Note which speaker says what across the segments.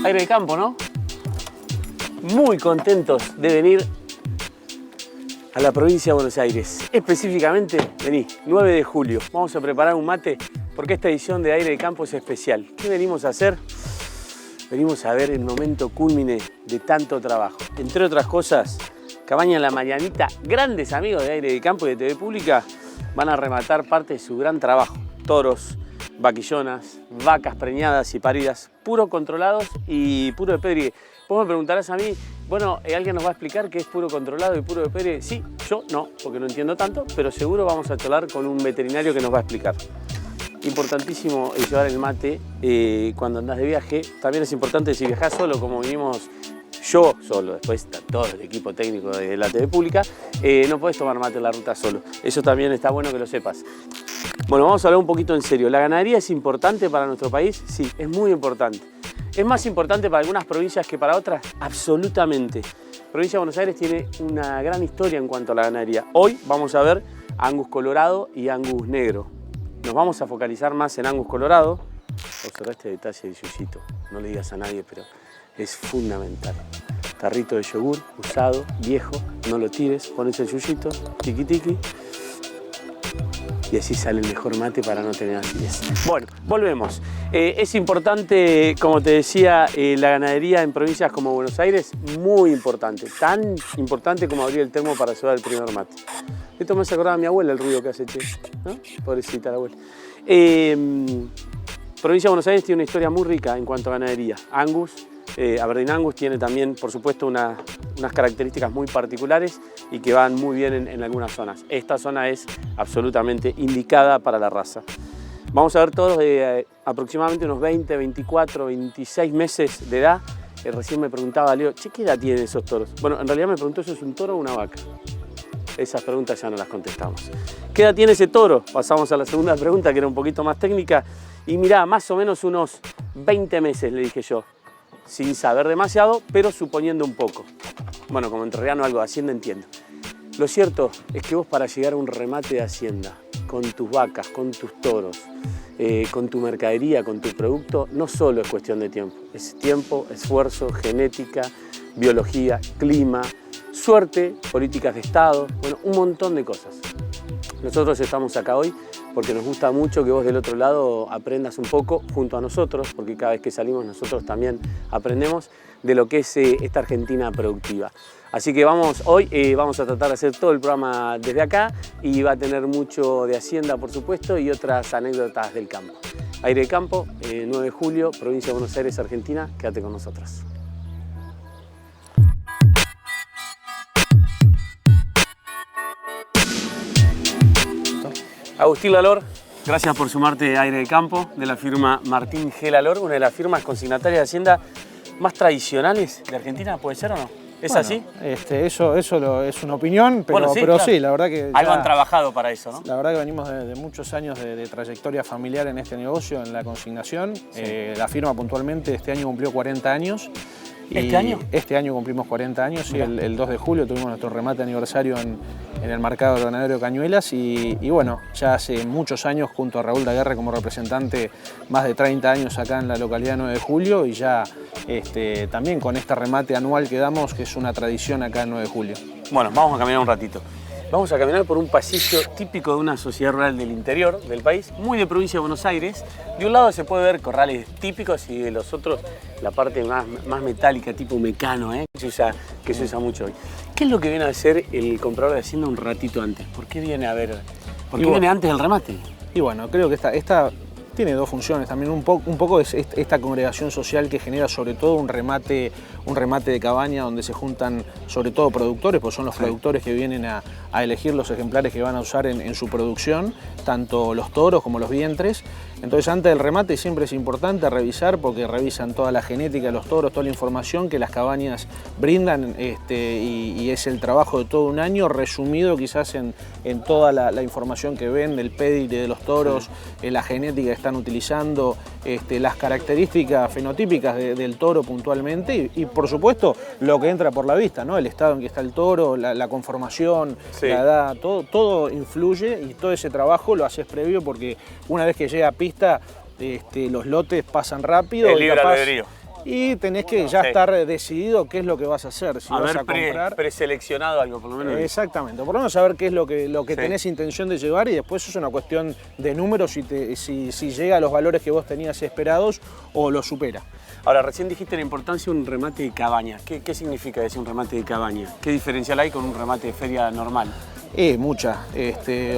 Speaker 1: Aire de campo, ¿no? Muy contentos de venir a la provincia de Buenos Aires. Específicamente, vení, 9 de julio. Vamos a preparar un mate porque esta edición de Aire de Campo es especial. ¿Qué venimos a hacer? Venimos a ver el momento cúlmine de tanto trabajo. Entre otras cosas, Cabaña La Marianita, grandes amigos de Aire de Campo y de TV Pública, van a rematar parte de su gran trabajo. Toros, vaquillonas, vacas preñadas y paridas, puro controlados y puro de pedregue. Vos me preguntarás a mí, bueno, ¿alguien nos va a explicar qué es puro controlado y puro de pedregue? Sí, yo no, porque no entiendo tanto, pero seguro vamos a charlar con un veterinario que nos va a explicar. Importantísimo llevar el mate cuando andás de viaje. También es importante si viajás solo, como vinimos yo solo, después está todo el equipo técnico de la TV Pública, no podés tomar mate en la ruta solo. Eso también está bueno que lo sepas. Bueno, vamos a hablar un poquito en serio. ¿La ganadería es importante para nuestro país? Sí, es muy importante. ¿Es más importante para algunas provincias que para otras? Absolutamente. La provincia de Buenos Aires tiene una gran historia en cuanto a la ganadería. Hoy vamos a ver Angus colorado y Angus negro. Nos vamos a focalizar más en Angus colorado. Observa este detalle del yuyito. No le digas a nadie, pero es fundamental. Tarrito de yogur, usado, viejo, no lo tires, pones el yuyito, tiqui tiqui. Y así sale el mejor mate para no tener acidez. Bueno, volvemos. Es importante, como te decía, la ganadería en provincias como Buenos Aires, muy importante. Tan importante como abrir el termo para llevar el primer mate. Esto me hace acordar a mi abuela el ruido que hace, che, ¿no? Pobrecita la abuela. Provincia de Buenos Aires tiene una historia muy rica en cuanto a ganadería. Angus, Aberdeen Angus tiene también, por supuesto, unas características muy particulares y que van muy bien en algunas zonas. Esta zona es absolutamente indicada para la raza. Vamos a ver todos de aproximadamente unos 20, 24, 26 meses de edad. Recién me preguntaba Leo, che, ¿qué edad tienen esos toros? Bueno, en realidad me preguntó, ¿eso es un toro o una vaca? Esas preguntas ya no las contestamos. ¿Qué edad tiene ese toro? Pasamos a la segunda pregunta, que era un poquito más técnica. Y mirá, más o menos unos 20 meses, le dije yo. Sin saber demasiado, pero suponiendo un poco. Bueno, como entrerriano algo de Hacienda entiendo. Lo cierto es que vos, para llegar a un remate de Hacienda, con tus vacas, con tus toros, con tu mercadería, con tu producto, no solo es cuestión de tiempo. Es tiempo, esfuerzo, genética, biología, clima, suerte, políticas de Estado, bueno, un montón de cosas. Nosotros estamos acá hoy porque nos gusta mucho que vos del otro lado aprendas un poco junto a nosotros, porque cada vez que salimos nosotros también aprendemos de lo que es esta Argentina productiva. Así que hoy vamos a tratar de hacer todo el programa desde acá y va a tener mucho de Hacienda, por supuesto, y otras anécdotas del campo. Aire de Campo, 9 de julio, provincia de Buenos Aires, Argentina. Quédate con nosotros. Agustín Lalor, gracias por sumarte a Aire de Campo, de la firma Martín G. Lalor, una de las firmas consignatarias de Hacienda más tradicionales de Argentina, ¿puede ser o no? ¿Es
Speaker 2: bueno,
Speaker 1: así?
Speaker 2: Eso es una opinión, pero,
Speaker 1: bueno, sí,
Speaker 2: pero
Speaker 1: claro.
Speaker 2: Sí, la verdad que
Speaker 1: algo han trabajado para eso, ¿no?
Speaker 2: La verdad que venimos de muchos años de trayectoria familiar en este negocio, en la consignación. Sí. La firma puntualmente este año cumplió 40 años.
Speaker 1: ¿Este año?
Speaker 2: Este año cumplimos 40 años, sí, el 2 de julio tuvimos nuestro remate aniversario en el mercado del ganadero de Cañuelas y bueno, ya hace muchos años junto a Raúl Daguerre como representante, más de 30 años acá en la localidad de 9 de julio y ya también con este remate anual que damos, que es una tradición acá en 9 de julio.
Speaker 1: Bueno, vamos a caminar un ratito. Vamos a caminar por un pasillo típico de una sociedad rural del interior del país, muy de provincia de Buenos Aires. De un lado se puede ver corrales típicos y de los otros la parte más metálica, tipo mecano, que se usa mucho hoy. ¿Qué es lo que viene a hacer el comprador de Hacienda un ratito antes? ¿Por qué viene a ver? ¿Por qué viene antes del remate?
Speaker 2: Y bueno, creo que esta tiene dos funciones. También un poco es esta congregación social que genera sobre todo un remate de cabaña donde se juntan sobre todo productores, pues son los productores que vienen a elegir los ejemplares que van a usar en su producción, tanto los toros como los vientres. Entonces antes del remate siempre es importante revisar porque revisan toda la genética de los toros, toda la información que las cabañas brindan y es el trabajo de todo un año resumido quizás en toda la información que ven del pedigree de los toros, la genética que están utilizando, las características fenotípicas del toro puntualmente y por supuesto lo que entra por la vista, ¿no? El estado en que está el toro, la conformación, la edad, todo influye y todo ese trabajo lo haces previo porque una vez que llega a pista los lotes pasan rápido.
Speaker 1: El libre albedrío.
Speaker 2: y tenés que ya estar decidido qué es lo que vas a hacer. Si vas a comprar,
Speaker 1: preseleccionado algo, por lo menos.
Speaker 2: Exactamente, por lo menos saber qué es lo que tenés intención de llevar, y después es una cuestión de números si llega a los valores que vos tenías esperados o lo supera.
Speaker 1: Ahora, recién dijiste la importancia de un remate de cabaña. ¿Qué significa decir un remate de cabaña? ¿Qué diferencial hay con un remate de feria normal?
Speaker 2: Mucha.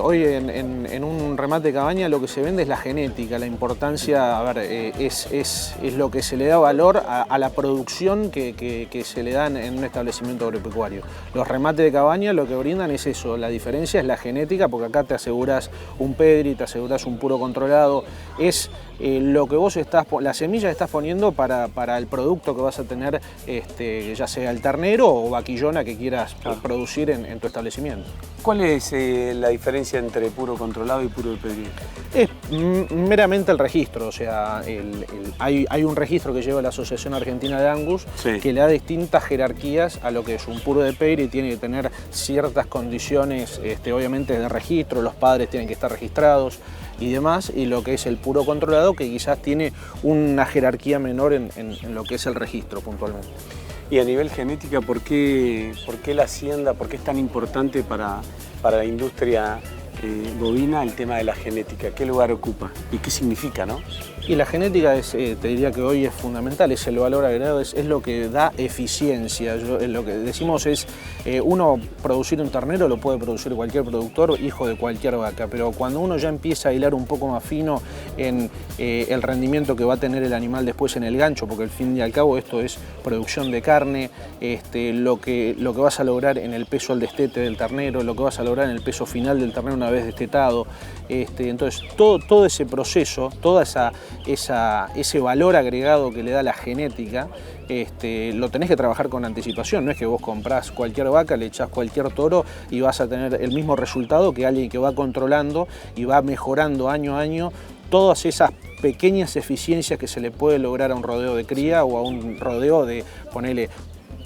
Speaker 2: Hoy en un remate de cabaña lo que se vende es la genética, la importancia, es lo que se le da valor a la producción que se le da en un establecimiento agropecuario. Los remates de cabaña lo que brindan es eso, la diferencia es la genética, porque acá te aseguras un pedri, te aseguras un puro controlado, es lo que vos la semilla que estás poniendo para el producto que vas a tener, ya sea el ternero o vaquillona que quieras producir en tu establecimiento.
Speaker 1: ¿Cuál es la diferencia entre puro controlado y puro de pedri?
Speaker 2: Es meramente el registro, o sea, hay un registro que lleva la Asociación Argentina de Angus que le da distintas jerarquías a lo que es un puro de pedri, tiene que tener ciertas condiciones, obviamente de registro, los padres tienen que estar registrados y demás, y lo que es el puro controlado que quizás tiene una jerarquía menor en lo que es el registro puntualmente.
Speaker 1: Y a nivel genética, ¿por qué la hacienda, por qué es tan importante para la industria bovina el tema de la genética? ¿Qué lugar ocupa y qué significa, no?
Speaker 2: Y la genética te diría que hoy es fundamental, es el valor agregado, es lo que da eficiencia. Lo que decimos es, uno producir un ternero lo puede producir cualquier productor, hijo de cualquier vaca, pero cuando uno ya empieza a hilar un poco más fino en el rendimiento que va a tener el animal después en el gancho, porque al fin y al cabo esto es producción de carne, lo que vas a lograr en el peso al destete del ternero, lo que vas a lograr en el peso final del ternero una vez destetado, entonces todo ese proceso, toda ese valor agregado que le da la genética, lo tenés que trabajar con anticipación. No es que vos comprás cualquier vaca, le echás cualquier toro y vas a tener el mismo resultado que alguien que va controlando y va mejorando año a año todas esas pequeñas eficiencias que se le puede lograr a un rodeo de cría o a un rodeo de, ponele,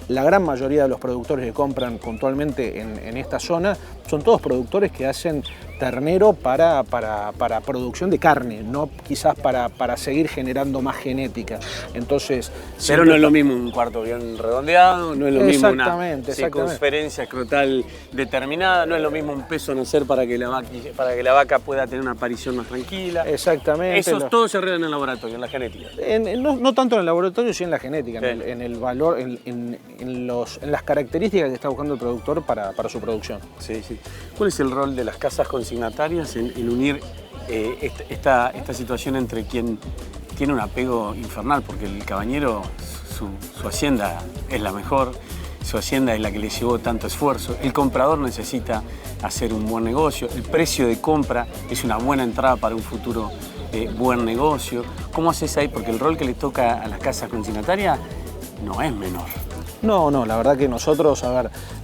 Speaker 2: la gran mayoría de los productores que compran puntualmente en esta zona son todos productores que hacen ternero para producción de carne, no quizás para seguir generando más genética. Entonces,
Speaker 1: pero no es lo mismo un cuarto bien redondeado, no es lo mismo una circunferencia escrotal determinada, no es lo mismo un peso nacer para que la vaca pueda tener una aparición más tranquila.
Speaker 2: Exactamente.
Speaker 1: Eso todo se arregla en el laboratorio, en la genética.
Speaker 2: No tanto en el laboratorio, sino en la genética, en el valor, en las características que está buscando el productor para su producción.
Speaker 1: Sí. ¿Cuál es el rol de las casas consignatarias en unir esta situación entre quien tiene un apego infernal? Porque el cabañero, su hacienda es la mejor, su hacienda es la que le llevó tanto esfuerzo, el comprador necesita hacer un buen negocio, el precio de compra es una buena entrada para un futuro buen negocio. ¿Cómo haces ahí? Porque el rol que le toca a las casas consignatarias no es menor.
Speaker 2: No, la verdad que nosotros,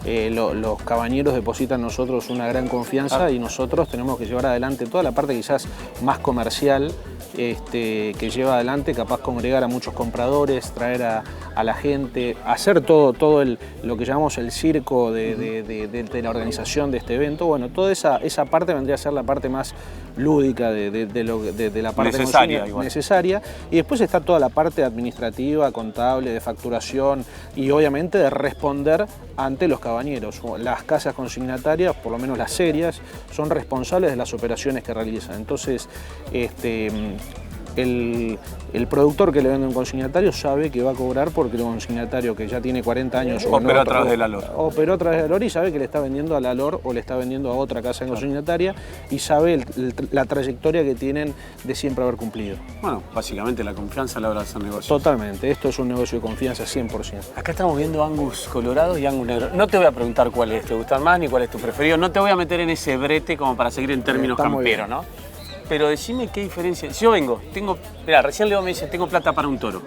Speaker 2: los cabañeros depositan en nosotros una gran confianza y nosotros tenemos que llevar adelante toda la parte quizás más comercial que lleva adelante, capaz congregar a muchos compradores, traer a la gente, hacer todo lo que llamamos el circo de la organización de este evento. Bueno, toda esa parte vendría a ser la parte más lúdica de la parte necesaria. Y después está toda la parte administrativa, contable, de facturación y obviamente de responder ante los cabañeros. Las casas consignatarias, por lo menos las serias, son responsables de las operaciones que realizan. Entonces, el productor que le vende un consignatario sabe que va a cobrar porque el consignatario que ya tiene 40 años
Speaker 1: operó a través de la LOR.
Speaker 2: Operó a través de la LOR y sabe que le está vendiendo a la LOR o le está vendiendo a otra casa consignataria y sabe la trayectoria que tienen de siempre haber cumplido.
Speaker 1: Bueno, básicamente la confianza a la hora de hacer negocio.
Speaker 2: Totalmente, esto es un negocio de confianza 100%.
Speaker 1: Acá estamos viendo Angus colorados y Angus negros. No te voy a preguntar cuál es, te gustan más ni cuál es tu preferido. No te voy a meter en ese brete como para seguir en términos camperos, ¿no? Pero decime qué diferencia. Si yo mirá, recién Leo me dice, tengo plata para un toro.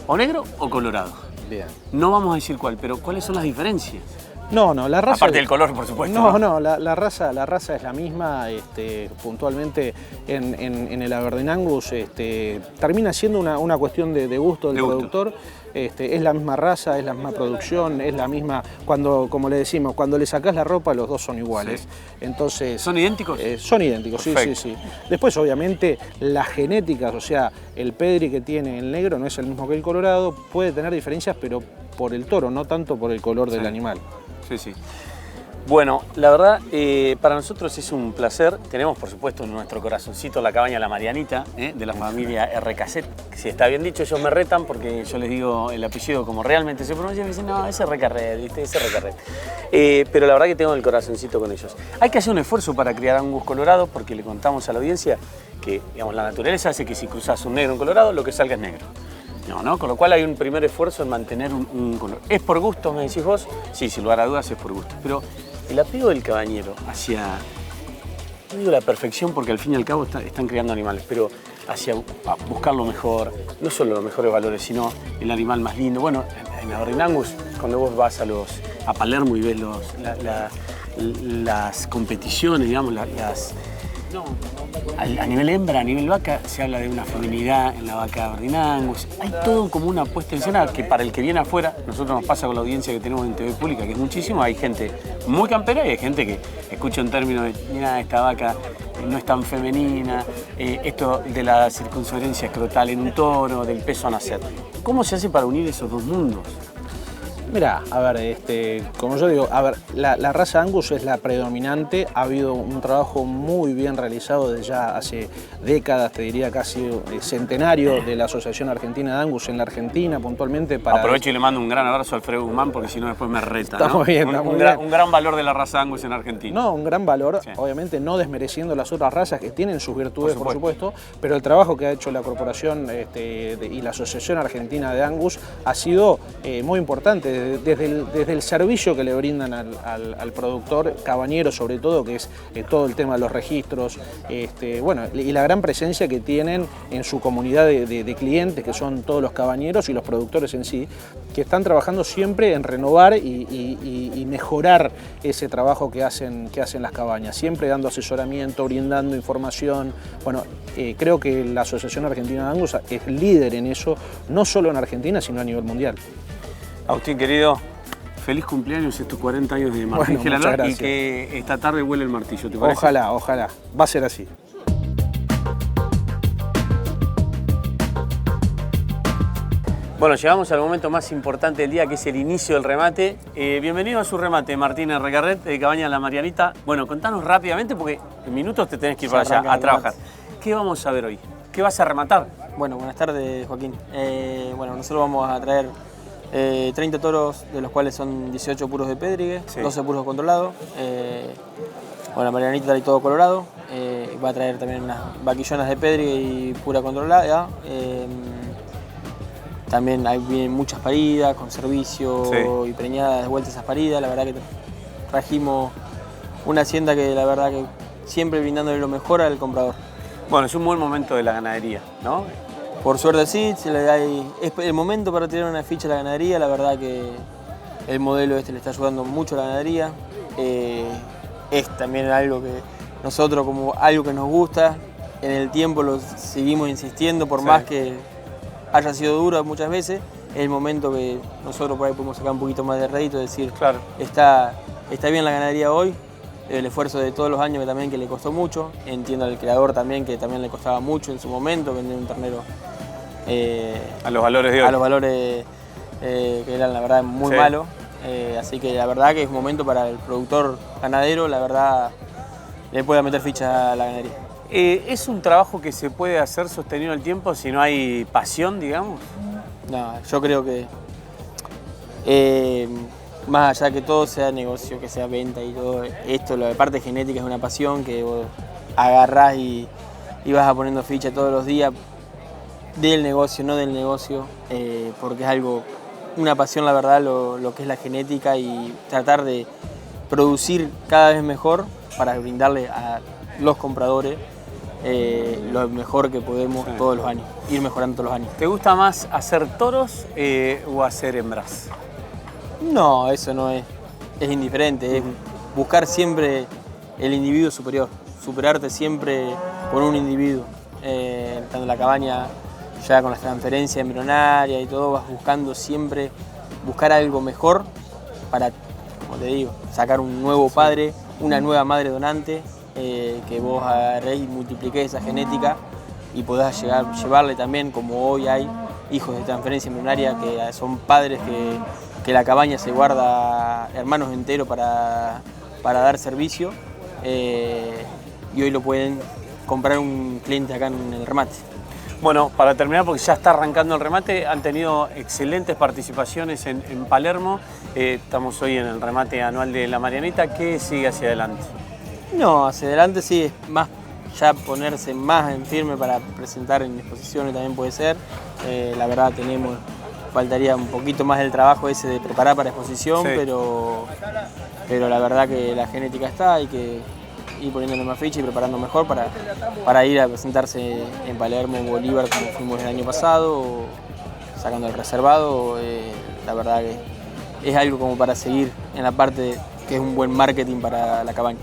Speaker 1: ¿O negro o colorado?
Speaker 2: Bien.
Speaker 1: No vamos a decir cuál, pero ¿cuáles son las diferencias?
Speaker 2: No, la raza...
Speaker 1: Aparte del color, por supuesto.
Speaker 2: La raza es la misma, puntualmente en el Aberdeen Angus termina siendo una cuestión de gusto del productor. es la misma raza, es la misma producción, es la misma, como le decimos, cuando le sacás la ropa los dos son iguales.
Speaker 1: Sí.
Speaker 2: Entonces,
Speaker 1: ¿Son idénticos?
Speaker 2: Son idénticos,
Speaker 1: Perfecto.
Speaker 2: sí. Después, obviamente, las genéticas, o sea, el pedri que tiene el negro no es el mismo que el colorado, puede tener diferencias, pero por el toro, no tanto por el color del animal.
Speaker 1: Sí. Bueno, la verdad, para nosotros es un placer. Tenemos, por supuesto, en nuestro corazoncito la cabaña La Marianita, de la familia RKZ. Si está bien dicho, ellos me retan porque yo les digo el apellido como realmente se pronuncia y me dicen, no, ese RKZ, ¿viste? Ese RKZ. Pero la verdad que tengo el corazoncito con ellos. Hay que hacer un esfuerzo para criar Angus colorado porque le contamos a la audiencia que, digamos, la naturaleza hace que si cruzas un negro y un colorado, lo que salga es negro. ¿No? Con lo cual hay un primer esfuerzo en mantener un color. ¿Es por gusto, me decís vos? Sí, sin lugar a dudas es por gusto. Pero el apego del cabañero hacia, no digo la perfección porque al fin y al cabo están creando animales, pero hacia buscar lo mejor, no solo los mejores valores, sino el animal más lindo. Bueno, en Aberdeen Angus, cuando vos vas a Palermo y ves las competiciones, digamos, a nivel hembra, a nivel vaca, se habla de una feminidad en la vaca Aberdeen Angus. Hay todo como una puesta en escena que para el que viene afuera, nosotros nos pasa con la audiencia que tenemos en TV Pública, que es muchísimo, hay gente muy campera y hay gente que escucha un término de, mira, esta vaca no es tan femenina, esto de la circunferencia escrotal en un toro, del peso a nacer. ¿Cómo se hace para unir esos dos mundos?
Speaker 2: Mirá, a ver, como yo digo, a ver, la raza Angus es la predominante, ha habido un trabajo muy bien realizado desde ya hace décadas, te diría casi centenario, de la Asociación Argentina de Angus en la Argentina, puntualmente para...
Speaker 1: Aprovecho y le mando un gran abrazo a Alfredo Guzmán porque si no después me reta, ¿no?
Speaker 2: Estamos bien,
Speaker 1: Un gran valor de la raza Angus en Argentina.
Speaker 2: No, un gran valor,
Speaker 1: sí.
Speaker 2: Obviamente no desmereciendo las otras razas que tienen sus virtudes, por supuesto, pero el trabajo que ha hecho la corporación y la Asociación Argentina de Angus ha sido muy importante. Desde el servicio que le brindan al productor cabañero, sobre todo, que es todo el tema de los registros, bueno, y la gran presencia que tienen en su comunidad de clientes, que son todos los cabañeros y los productores en sí, que están trabajando siempre en renovar y mejorar ese trabajo que hacen las cabañas, siempre dando asesoramiento, brindando información. Bueno, creo que la Asociación Argentina de Angus es líder en eso, no solo en Argentina, sino a nivel mundial.
Speaker 1: Agustín, querido, feliz cumpleaños, estos 40 años de Martín Gelanor y que esta tarde huele el martillo, ¿te parece?
Speaker 2: Ojalá, va a ser así.
Speaker 1: Bueno, llegamos al momento más importante del día, que es el inicio del remate. Bienvenido a su remate, Martín RKZ, de Cabaña La Marianita. Bueno, contanos rápidamente, porque en minutos te tenés que ir para allá a trabajar. ¿Qué vamos a ver hoy? ¿Qué vas a rematar?
Speaker 3: Bueno, buenas tardes, Joaquín. Bueno, nosotros vamos a traer 30 toros, de los cuales son 18 puros de Pedrigue, sí. 12 puros controlados. Bueno, la Marianita trae todo colorado. Va a traer también unas vaquillonas de Pedrigue y pura controlada. También vienen muchas paridas con servicio, sí. Y preñadas de vuelta esas paridas. La verdad que trajimos una hacienda que la verdad que siempre brindándole lo mejor al comprador.
Speaker 1: Bueno, es un buen momento de la ganadería, ¿no?
Speaker 3: Por suerte sí, es el momento para tirar una ficha a la ganadería. La verdad que el modelo le está ayudando mucho a la ganadería. Es también algo que nosotros, como algo que nos gusta, en el tiempo lo seguimos insistiendo, por sí. Más que haya sido duro muchas veces, es el momento que nosotros por ahí podemos sacar un poquito más de rédito, decir, claro, está bien la ganadería hoy, el esfuerzo de todos los años que le costó mucho, entiendo al creador también que también le costaba mucho en su momento vender un ternero
Speaker 1: a los valores de hoy.
Speaker 3: A los valores que eran la verdad muy sí. Malos, así que la verdad que es un momento para el productor ganadero, la verdad le puede meter ficha a la ganadería.
Speaker 1: ¿Es un trabajo que se puede hacer sostenido en el tiempo si no hay pasión, digamos?
Speaker 3: No, yo creo que más allá que todo sea negocio, que sea venta y todo, esto, la parte genética es una pasión que vos agarrás y vas a poniendo ficha todos los días del negocio, no del negocio, porque es algo, una pasión la verdad, lo que es la genética y tratar de producir cada vez mejor para brindarle a los compradores lo mejor que podemos sí. Todos los años, ir mejorando todos los años.
Speaker 1: ¿Te gusta más hacer toros o hacer hembras?
Speaker 3: No, eso no es indiferente, es buscar siempre el individuo superior, superarte siempre con un individuo. Tanto en la cabaña, ya con las transferencias embrionarias y todo, vas buscando siempre buscar algo mejor para, como te digo, sacar un nuevo padre, una nueva madre donante, que vos agarréis y multipliquéis esa genética y podás llevarle también, como hoy hay hijos de transferencia embrionaria que son padres que la cabaña se guarda hermanos enteros para dar servicio, y hoy lo pueden comprar un cliente acá en el remate.
Speaker 1: Bueno, para terminar, porque ya está arrancando el remate, han tenido excelentes participaciones en Palermo. Estamos hoy en el remate anual de La Marianita. ¿Qué sigue hacia adelante?
Speaker 3: No, hacia adelante sí, es más ya ponerse más en firme para presentar en exposiciones también puede ser. La verdad faltaría un poquito más el trabajo ese de preparar para exposición, sí. pero la verdad que la genética está, hay que ir poniéndole más ficha y preparando mejor para ir a presentarse en Palermo, Bolívar, como fuimos el año pasado, sacando el reservado. La verdad que es algo como para seguir en la parte que es un buen marketing para la cabaña.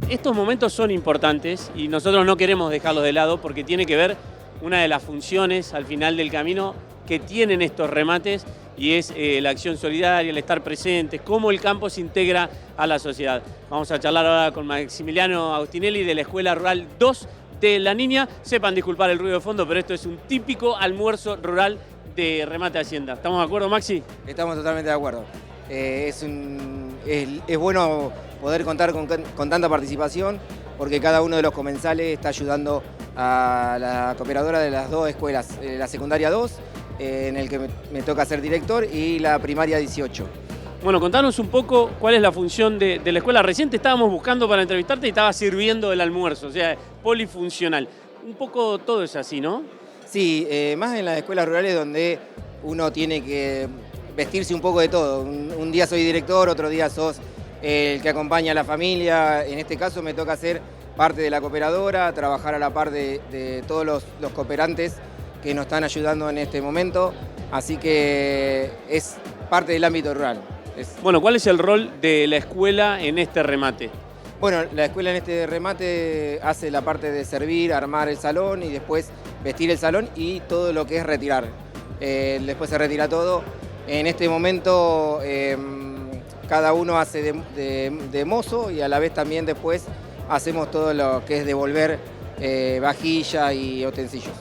Speaker 1: Estos momentos son importantes y nosotros no queremos dejarlos de lado porque tiene que ver una de las funciones al final del camino que tienen estos remates, y es la acción solidaria, el estar presentes, cómo el campo se integra a la sociedad. Vamos a charlar ahora con Maximiliano Agustinelli de la Escuela Rural 2 de La Niña. Sepan disculpar el ruido de fondo, pero esto es un típico almuerzo rural de Remate Hacienda. ¿Estamos de acuerdo, Maxi?
Speaker 4: Estamos totalmente de acuerdo. Es bueno poder contar con tanta participación, porque cada uno de los comensales está ayudando a la cooperadora de las dos escuelas, la secundaria 2, en el que me toca ser director, y la primaria 18.
Speaker 1: Bueno, contanos un poco cuál es la función de la escuela. Recién te estábamos buscando para entrevistarte y estabas sirviendo el almuerzo, o sea, polifuncional. Un poco todo es así, ¿no?
Speaker 4: Sí, más en las escuelas rurales donde uno tiene que vestirse un poco de todo. Un día soy director, otro día sos el que acompaña a la familia. En este caso me toca ser parte de la cooperadora, trabajar a la par de todos los cooperantes que nos están ayudando en este momento. Así que es parte del ámbito rural.
Speaker 1: Bueno, ¿cuál es el rol de la escuela en este remate?
Speaker 4: Bueno, la escuela en este remate hace la parte de servir, armar el salón y después vestir el salón y todo lo que es retirar. Después se retira todo. En este momento cada uno hace de mozo, y a la vez también después hacemos todo lo que es devolver vajilla y utensilios.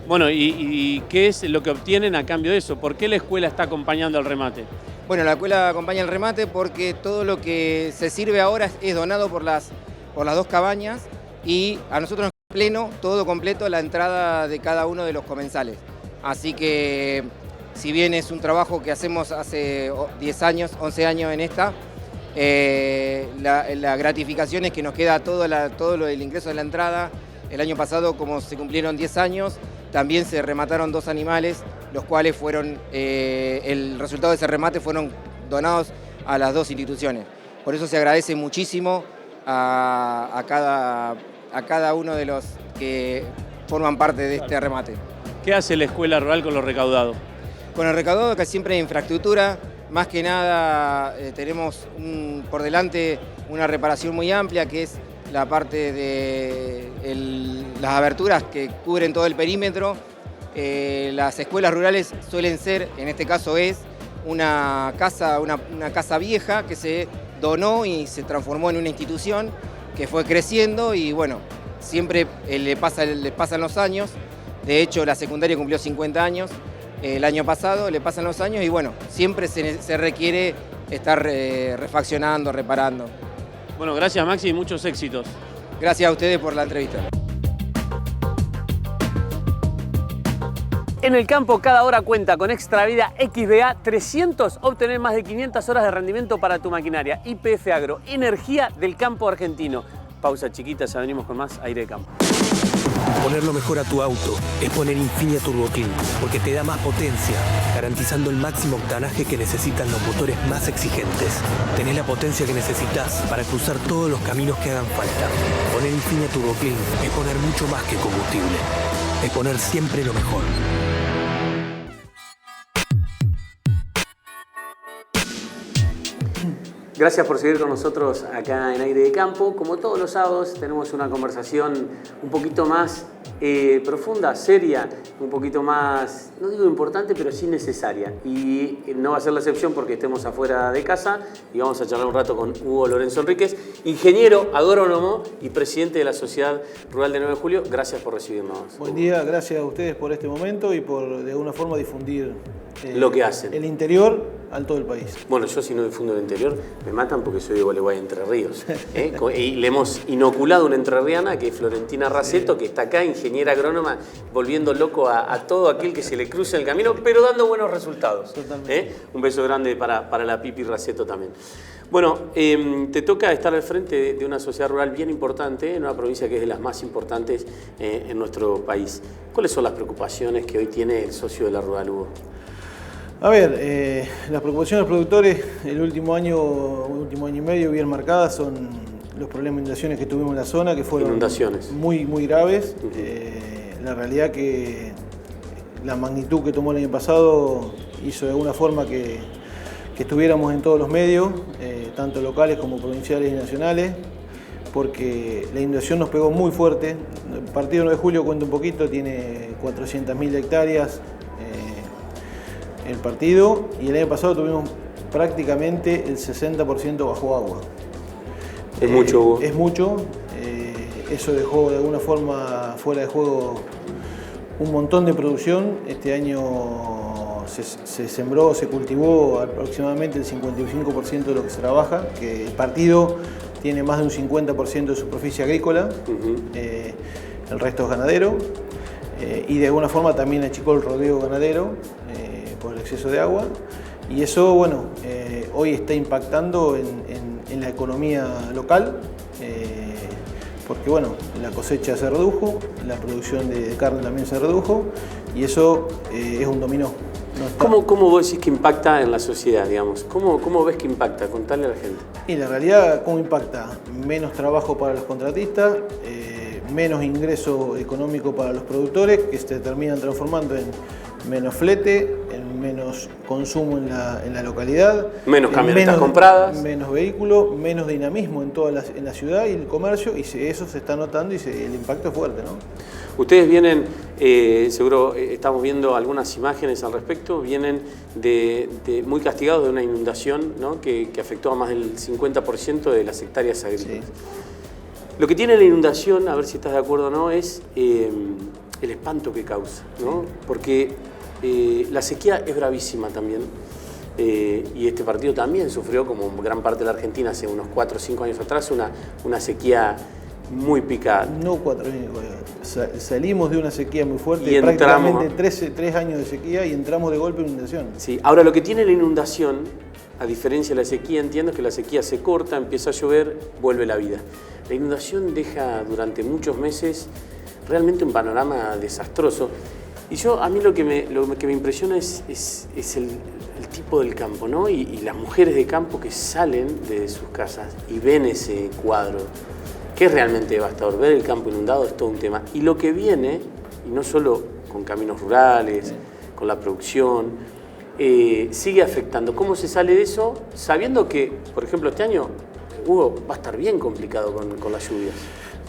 Speaker 1: Bueno, ¿y qué es lo que obtienen a cambio de eso? ¿Por qué la escuela está acompañando al remate?
Speaker 4: Bueno, la escuela acompaña el remate porque todo lo que se sirve ahora es donado por las dos cabañas, y a nosotros nos pleno, todo completo, la entrada de cada uno de los comensales. Así que, si bien es un trabajo que hacemos hace 10 años, 11 años en esta, la gratificación es que nos queda todo lo del ingreso de la entrada. El año pasado, como se cumplieron 10 años, también se remataron 2 animales, los cuales fueron, el resultado de ese remate fueron donados a las 2 instituciones. Por eso se agradece muchísimo a cada uno de los que forman parte de este remate.
Speaker 1: ¿Qué hace la escuela rural con lo recaudado?
Speaker 4: Con el recaudado, que siempre hay infraestructura. Más que nada tenemos por delante una reparación muy amplia, que es la parte de las aberturas que cubren todo el perímetro. Las escuelas rurales suelen ser, en este caso es, una casa vieja que se donó y se transformó en una institución que fue creciendo, y bueno, siempre les pasan los años. De hecho, la secundaria cumplió 50 años el año pasado, le pasan los años, y bueno, siempre se requiere estar refaccionando, reparando.
Speaker 1: Bueno, gracias Maxi y muchos éxitos.
Speaker 4: Gracias a ustedes por la entrevista.
Speaker 1: En el campo cada hora cuenta. Con Extra Vida XBA 300 obtener más de 500 horas de rendimiento para tu maquinaria. YPF Agro, energía del campo argentino. Pausa chiquita, ya venimos con más aire de campo.
Speaker 5: Poner lo mejor a tu auto es poner Infinia Turbo Clean, porque te da más potencia, garantizando el máximo octanaje que necesitan los motores más exigentes. Tenés la potencia que necesitas para cruzar todos los caminos que hagan falta. Poner Infinia Turbo Clean es poner mucho más que combustible. Es poner siempre lo mejor.
Speaker 1: Gracias por seguir con nosotros acá en Aire de Campo. Como todos los sábados tenemos una conversación un poquito más profunda, seria, un poquito más, no digo importante, pero sí necesaria. Y no va a ser la excepción porque estemos afuera de casa y vamos a charlar un rato con Hugo Lorenzo Enríquez, ingeniero, agrónomo y presidente de la Sociedad Rural de 9 de Julio. Gracias por recibirnos.
Speaker 6: Buen día, gracias a ustedes por este momento y por de alguna forma difundir
Speaker 1: lo que hacen.
Speaker 6: El interior al todo el país.
Speaker 1: Bueno, yo si no difundo el interior me matan porque soy de Gualeguay, Entre Ríos. Y le hemos inoculado una entrerriana que es Florentina Raceto, que está acá, ingeniera agrónoma, volviendo loco a todo aquel que se le cruce en el camino, pero dando buenos resultados. Un beso grande para la Pipi Raceto también. Bueno, te toca estar al frente de una sociedad rural bien importante, en una provincia que es de las más importantes en nuestro país. ¿Cuáles son las preocupaciones que hoy tiene el socio de la rural, Hugo?
Speaker 6: A ver, las preocupaciones de los productores el último año y medio bien marcadas son los problemas de inundaciones que tuvimos en la zona, que fueron muy graves. La realidad que la magnitud que tomó el año pasado hizo de alguna forma que estuviéramos en todos los medios, tanto locales como provinciales y nacionales, porque la inundación nos pegó muy fuerte. El partido 9 de Julio, cuento un poquito, tiene 400.000 hectáreas el partido, y el año pasado tuvimos prácticamente el 60% bajo agua.
Speaker 1: Es mucho, Hugo.
Speaker 6: Es mucho. Eso dejó de alguna forma fuera de juego un montón de producción. Este año se sembró, se cultivó aproximadamente el 55% de lo que se trabaja, que el partido tiene más de un 50% de superficie agrícola, el resto es ganadero, y de alguna forma también achicó el rodeo ganadero por el exceso de agua, y eso, bueno, hoy está impactando en la economía local, porque bueno, la cosecha se redujo, la producción de carne también se redujo, y eso es un dominó.
Speaker 1: ¿Cómo vos decís que impacta en la sociedad, digamos? ¿Cómo ves que impacta? Contale a la gente.
Speaker 6: Y la realidad, ¿cómo impacta? Menos trabajo para los contratistas, menos ingreso económico para los productores, que se terminan transformando en menos flete, en menos consumo en la localidad,
Speaker 1: menos camionetas compradas,
Speaker 6: menos vehículos, menos dinamismo en la ciudad y el comercio, y eso se está notando y el impacto es fuerte, ¿no?
Speaker 1: Ustedes vienen, seguro estamos viendo algunas imágenes al respecto, vienen muy castigados de una inundación, ¿no? que afectó a más del 50% de las hectáreas agrícolas. Sí. Lo que tiene la inundación, a ver si estás de acuerdo o no, es el espanto que causa, ¿no? Sí. Porque la sequía es bravísima también, y este partido también sufrió, como gran parte de la Argentina, hace unos 4 o 5 años atrás, una sequía muy picada.
Speaker 6: No 4 años, salimos de una sequía muy fuerte, y prácticamente 3 años de sequía, y entramos de golpe en inundación.
Speaker 1: Sí, ahora lo que tiene la inundación, a diferencia de la sequía, entiendo que la sequía se corta, empieza a llover, vuelve la vida. La inundación deja durante muchos meses realmente un panorama desastroso. Y a mí lo que me impresiona es el tipo del campo, ¿no? Y las mujeres de campo que salen de sus casas y ven ese cuadro, que es realmente devastador. Ver el campo inundado es todo un tema. Y lo que viene, y no solo con caminos rurales, con la producción, sigue afectando. ¿Cómo se sale de eso? Sabiendo que, por ejemplo, este año, Hugo, va a estar bien complicado con las lluvias.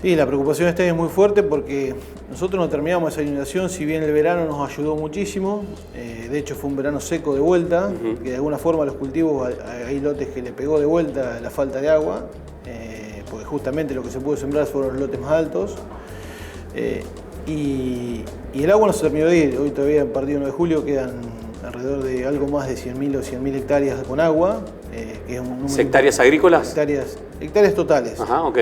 Speaker 6: Sí, la preocupación este año es muy fuerte porque nosotros no terminamos esa inundación, si bien el verano nos ayudó muchísimo, de hecho fue un verano seco de vuelta, que de alguna forma los cultivos, hay lotes que le pegó de vuelta la falta de agua, porque justamente lo que se pudo sembrar fueron los lotes más altos, y el agua no se terminó de ir. Hoy todavía en partido 9 de julio quedan alrededor de algo más de 100.000 o 100.000 hectáreas con agua, que es un número.
Speaker 1: ¿Hectáreas agrícolas?
Speaker 6: Hectáreas totales.
Speaker 1: Ajá, ok.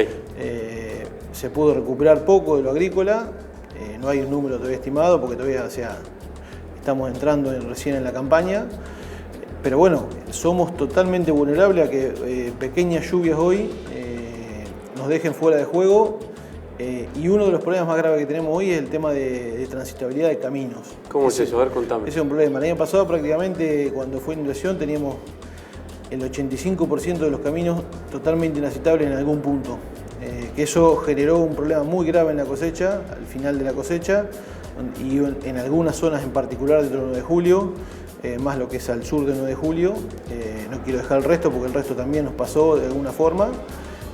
Speaker 6: Se pudo recuperar poco de lo agrícola, no hay un número todavía estimado porque todavía, estamos entrando recién en la campaña, pero bueno, somos totalmente vulnerables a que pequeñas lluvias hoy nos dejen fuera de juego, y uno de los problemas más graves que tenemos hoy es el tema de transitabilidad de caminos.
Speaker 1: ¿Cómo es eso? A ver, contame.
Speaker 6: Ese es un problema. El año pasado prácticamente cuando fue inundación teníamos el 85% de los caminos totalmente inaccesibles en algún punto. Que eso generó un problema muy grave en la cosecha, al final de la cosecha, y en algunas zonas en particular del 9 de julio, más lo que es al sur de 9 de julio. No quiero dejar el resto porque el resto también nos pasó de alguna forma,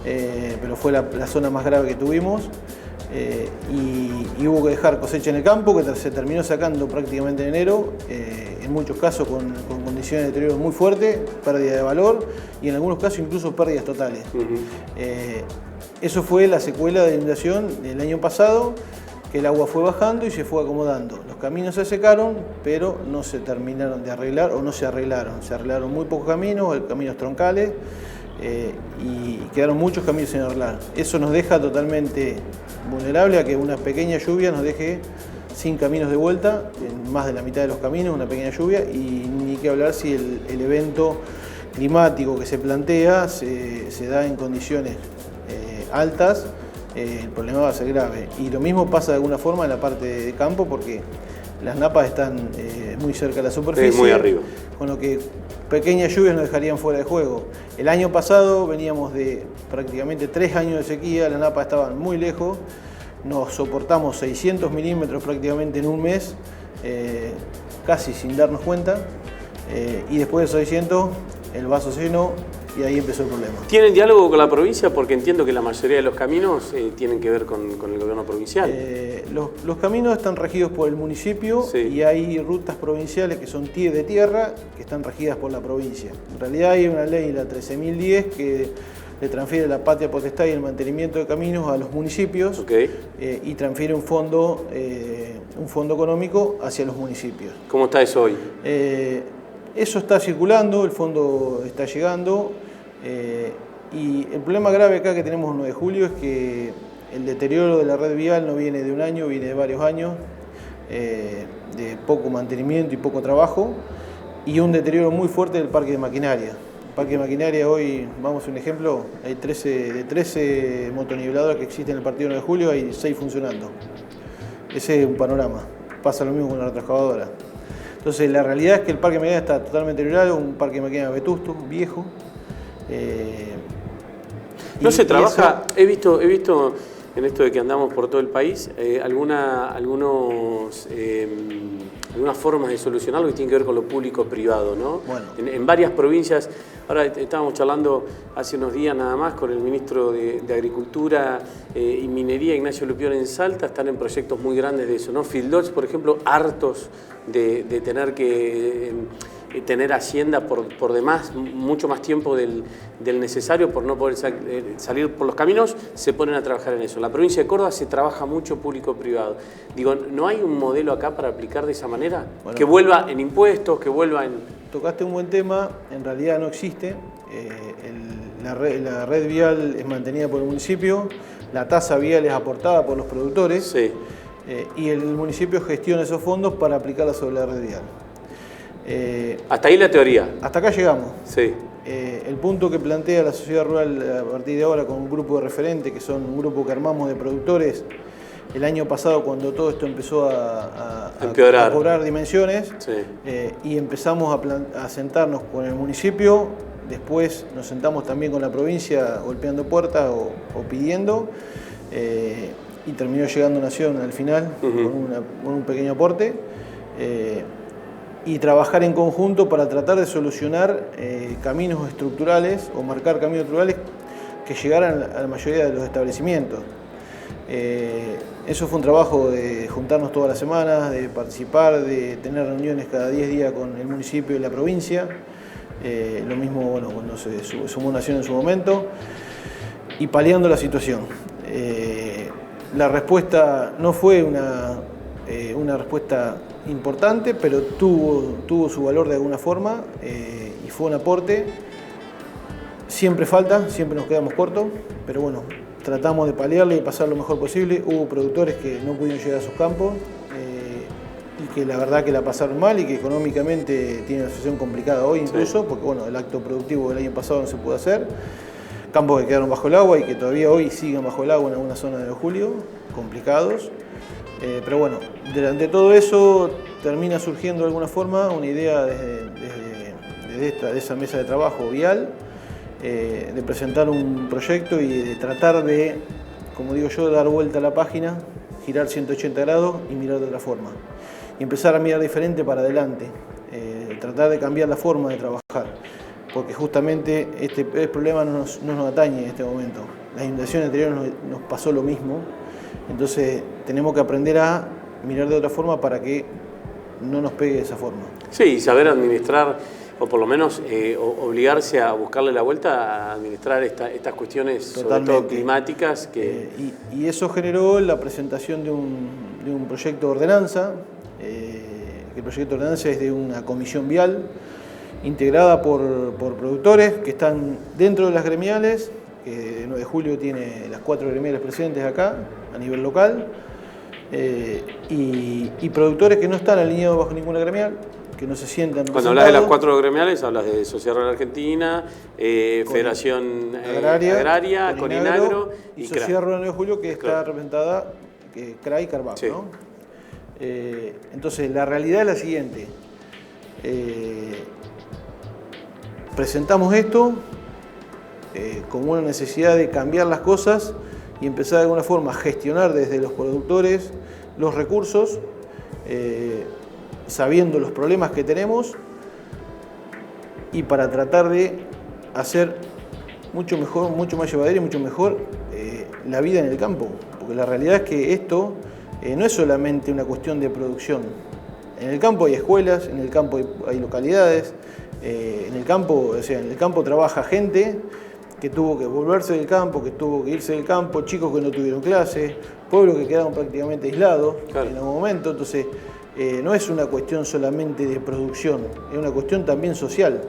Speaker 6: pero fue la zona más grave que tuvimos. Y hubo que dejar cosecha en el campo, que se terminó sacando prácticamente en enero, en muchos casos con condiciones de deterioro muy fuertes, pérdida de valor y en algunos casos incluso pérdidas totales. Eso fue la secuela de la inundación del año pasado, que el agua fue bajando y se fue acomodando. Los caminos se secaron, pero no se terminaron de arreglar o no se arreglaron. Se arreglaron muy pocos caminos, caminos troncales, y quedaron muchos caminos sin arreglar. Eso nos deja totalmente vulnerable a que una pequeña lluvia nos deje sin caminos de vuelta, en más de la mitad de los caminos, una pequeña lluvia, y ni que hablar si el evento climático que se plantea se da en condiciones altas, el problema va a ser grave. Y lo mismo pasa de alguna forma en la parte de campo, porque las napas están muy cerca de la superficie,
Speaker 1: muy arriba,
Speaker 6: con lo que pequeñas lluvias nos dejarían fuera de juego. El año pasado veníamos de prácticamente 3 años de sequía, las napas estaban muy lejos, nos soportamos 600 milímetros prácticamente en un mes, casi sin darnos cuenta, y después de 600 el vaso se llenó y ahí empezó el problema.
Speaker 1: ¿Tienen diálogo con la provincia? Porque entiendo que la mayoría de los caminos tienen que ver con el gobierno provincial.
Speaker 6: Los caminos están regidos por el municipio, sí, y hay rutas provinciales que son de tierra que están regidas por la provincia. En realidad hay una ley, la 13.010, que le transfiere la patria potestad y el mantenimiento de caminos a los municipios, okay, y transfiere un fondo económico hacia los municipios.
Speaker 1: ¿Cómo está eso hoy?
Speaker 6: Eso está circulando, el fondo está llegando, y el problema grave acá que tenemos en 9 de julio es que el deterioro de la red vial no viene de un año, viene de varios años, de poco mantenimiento y poco trabajo, y un deterioro muy fuerte del parque de maquinaria. El parque de maquinaria hoy, vamos a un ejemplo, hay de 13 motoniveladoras que existen en el partido 9 de julio, hay 6 funcionando. Ese es un panorama. Pasa lo mismo con la retroexcavadora. Entonces la realidad es que el parque de maquinaria está totalmente deteriorado, un parque de maquinaria vetusto, viejo.
Speaker 1: No se trabaja, he visto en esto de que andamos por todo el país, algunas formas de solucionarlo que tienen que ver con lo público-privado, ¿no?
Speaker 6: Bueno.
Speaker 1: En varias provincias, ahora estábamos charlando hace unos días nada más con el ministro de Agricultura y Minería, Ignacio Lupión, en Salta, están en proyectos muy grandes de eso, ¿no? Fieldots, por ejemplo, hartos de tener que tener hacienda por demás, mucho más tiempo del necesario por no poder salir por los caminos, se ponen a trabajar en eso. En la provincia de Córdoba se trabaja mucho público-privado. Digo, ¿no hay un modelo acá para aplicar de esa manera? Bueno, que vuelva en impuestos, que vuelva en...
Speaker 6: Tocaste un buen tema, en realidad no existe. La red vial es mantenida por el municipio, la tasa vial es aportada por los productores, sí, y el municipio gestiona esos fondos para aplicarla sobre la red vial.
Speaker 1: Hasta ahí la teoría.
Speaker 6: Hasta acá llegamos.
Speaker 1: Sí.
Speaker 6: El punto que plantea la sociedad rural a partir de ahora con un grupo de referentes, que son un grupo que armamos de productores, el año pasado cuando todo esto empezó a cobrar dimensiones, sí, y empezamos a sentarnos con el municipio, después nos sentamos también con la provincia golpeando puertas o pidiendo, y terminó llegando Nación al final, con un pequeño aporte. Y trabajar en conjunto para tratar de solucionar caminos estructurales o marcar caminos estructurales que llegaran a la mayoría de los establecimientos. Eso fue un trabajo de juntarnos todas las semanas, de participar, de tener reuniones cada 10 días con el municipio y la provincia. Lo mismo, bueno, cuando se sumó Nación en su momento, y paliando la situación. La respuesta no fue una respuesta importante, pero tuvo su valor de alguna forma, y fue un aporte. Siempre falta, siempre nos quedamos cortos, pero bueno, tratamos de paliarle y pasar lo mejor posible. Hubo productores que no pudieron llegar a sus campos, y que la verdad que la pasaron mal y que económicamente tienen una situación complicada hoy incluso, sí, porque bueno, el acto productivo del año pasado no se pudo hacer. Campos que quedaron bajo el agua y que todavía hoy siguen bajo el agua en alguna zona de julio, complicados. Pero bueno, de todo eso termina surgiendo de alguna forma una idea de esa mesa de trabajo vial, de presentar un proyecto y de tratar de, como digo yo, dar vuelta a la página, girar 180 grados y mirar de otra forma. Y empezar a mirar diferente para adelante. tratar de cambiar la forma de trabajar, porque justamente este problema no nos atañe en este momento. Las inundaciones anteriores nos pasó lo mismo, entonces tenemos que aprender a mirar de otra forma para que no nos pegue de esa forma.
Speaker 1: Sí, y saber administrar, o por lo menos obligarse a buscarle la vuelta a administrar estas cuestiones,
Speaker 6: Totalmente.
Speaker 1: sobre todo climáticas.
Speaker 6: Y eso generó la presentación de un proyecto de ordenanza, que el proyecto de ordenanza es de una comisión vial, integrada por productores que están dentro de las gremiales, que 9 de julio tiene las 4 gremiales presentes acá, a nivel local, y productores que no están alineados bajo ninguna gremial, que no se sientan
Speaker 1: Cuando hablas de las 4 gremiales, hablas de Sociedad Rural Argentina, Federación Agraria, Coninagro
Speaker 6: y Sociedad Rural 9 de Julio, que está representada CRA y Carvac,
Speaker 1: sí.
Speaker 6: ¿no? Entonces, la realidad es la siguiente. Presentamos esto como una necesidad de cambiar las cosas y empezar de alguna forma a gestionar desde los productores los recursos, sabiendo los problemas que tenemos, y para tratar de hacer mucho mejor, mucho más llevadera y mucho mejor la vida en el campo. Porque la realidad es que esto no es solamente una cuestión de producción. En el campo hay escuelas, en el campo hay localidades, en el campo trabaja gente que tuvo que volverse del campo, que tuvo que irse del campo, chicos que no tuvieron clases, pueblos que quedaron prácticamente aislados en algún momento. Entonces, no es una cuestión solamente de producción, es una cuestión también social.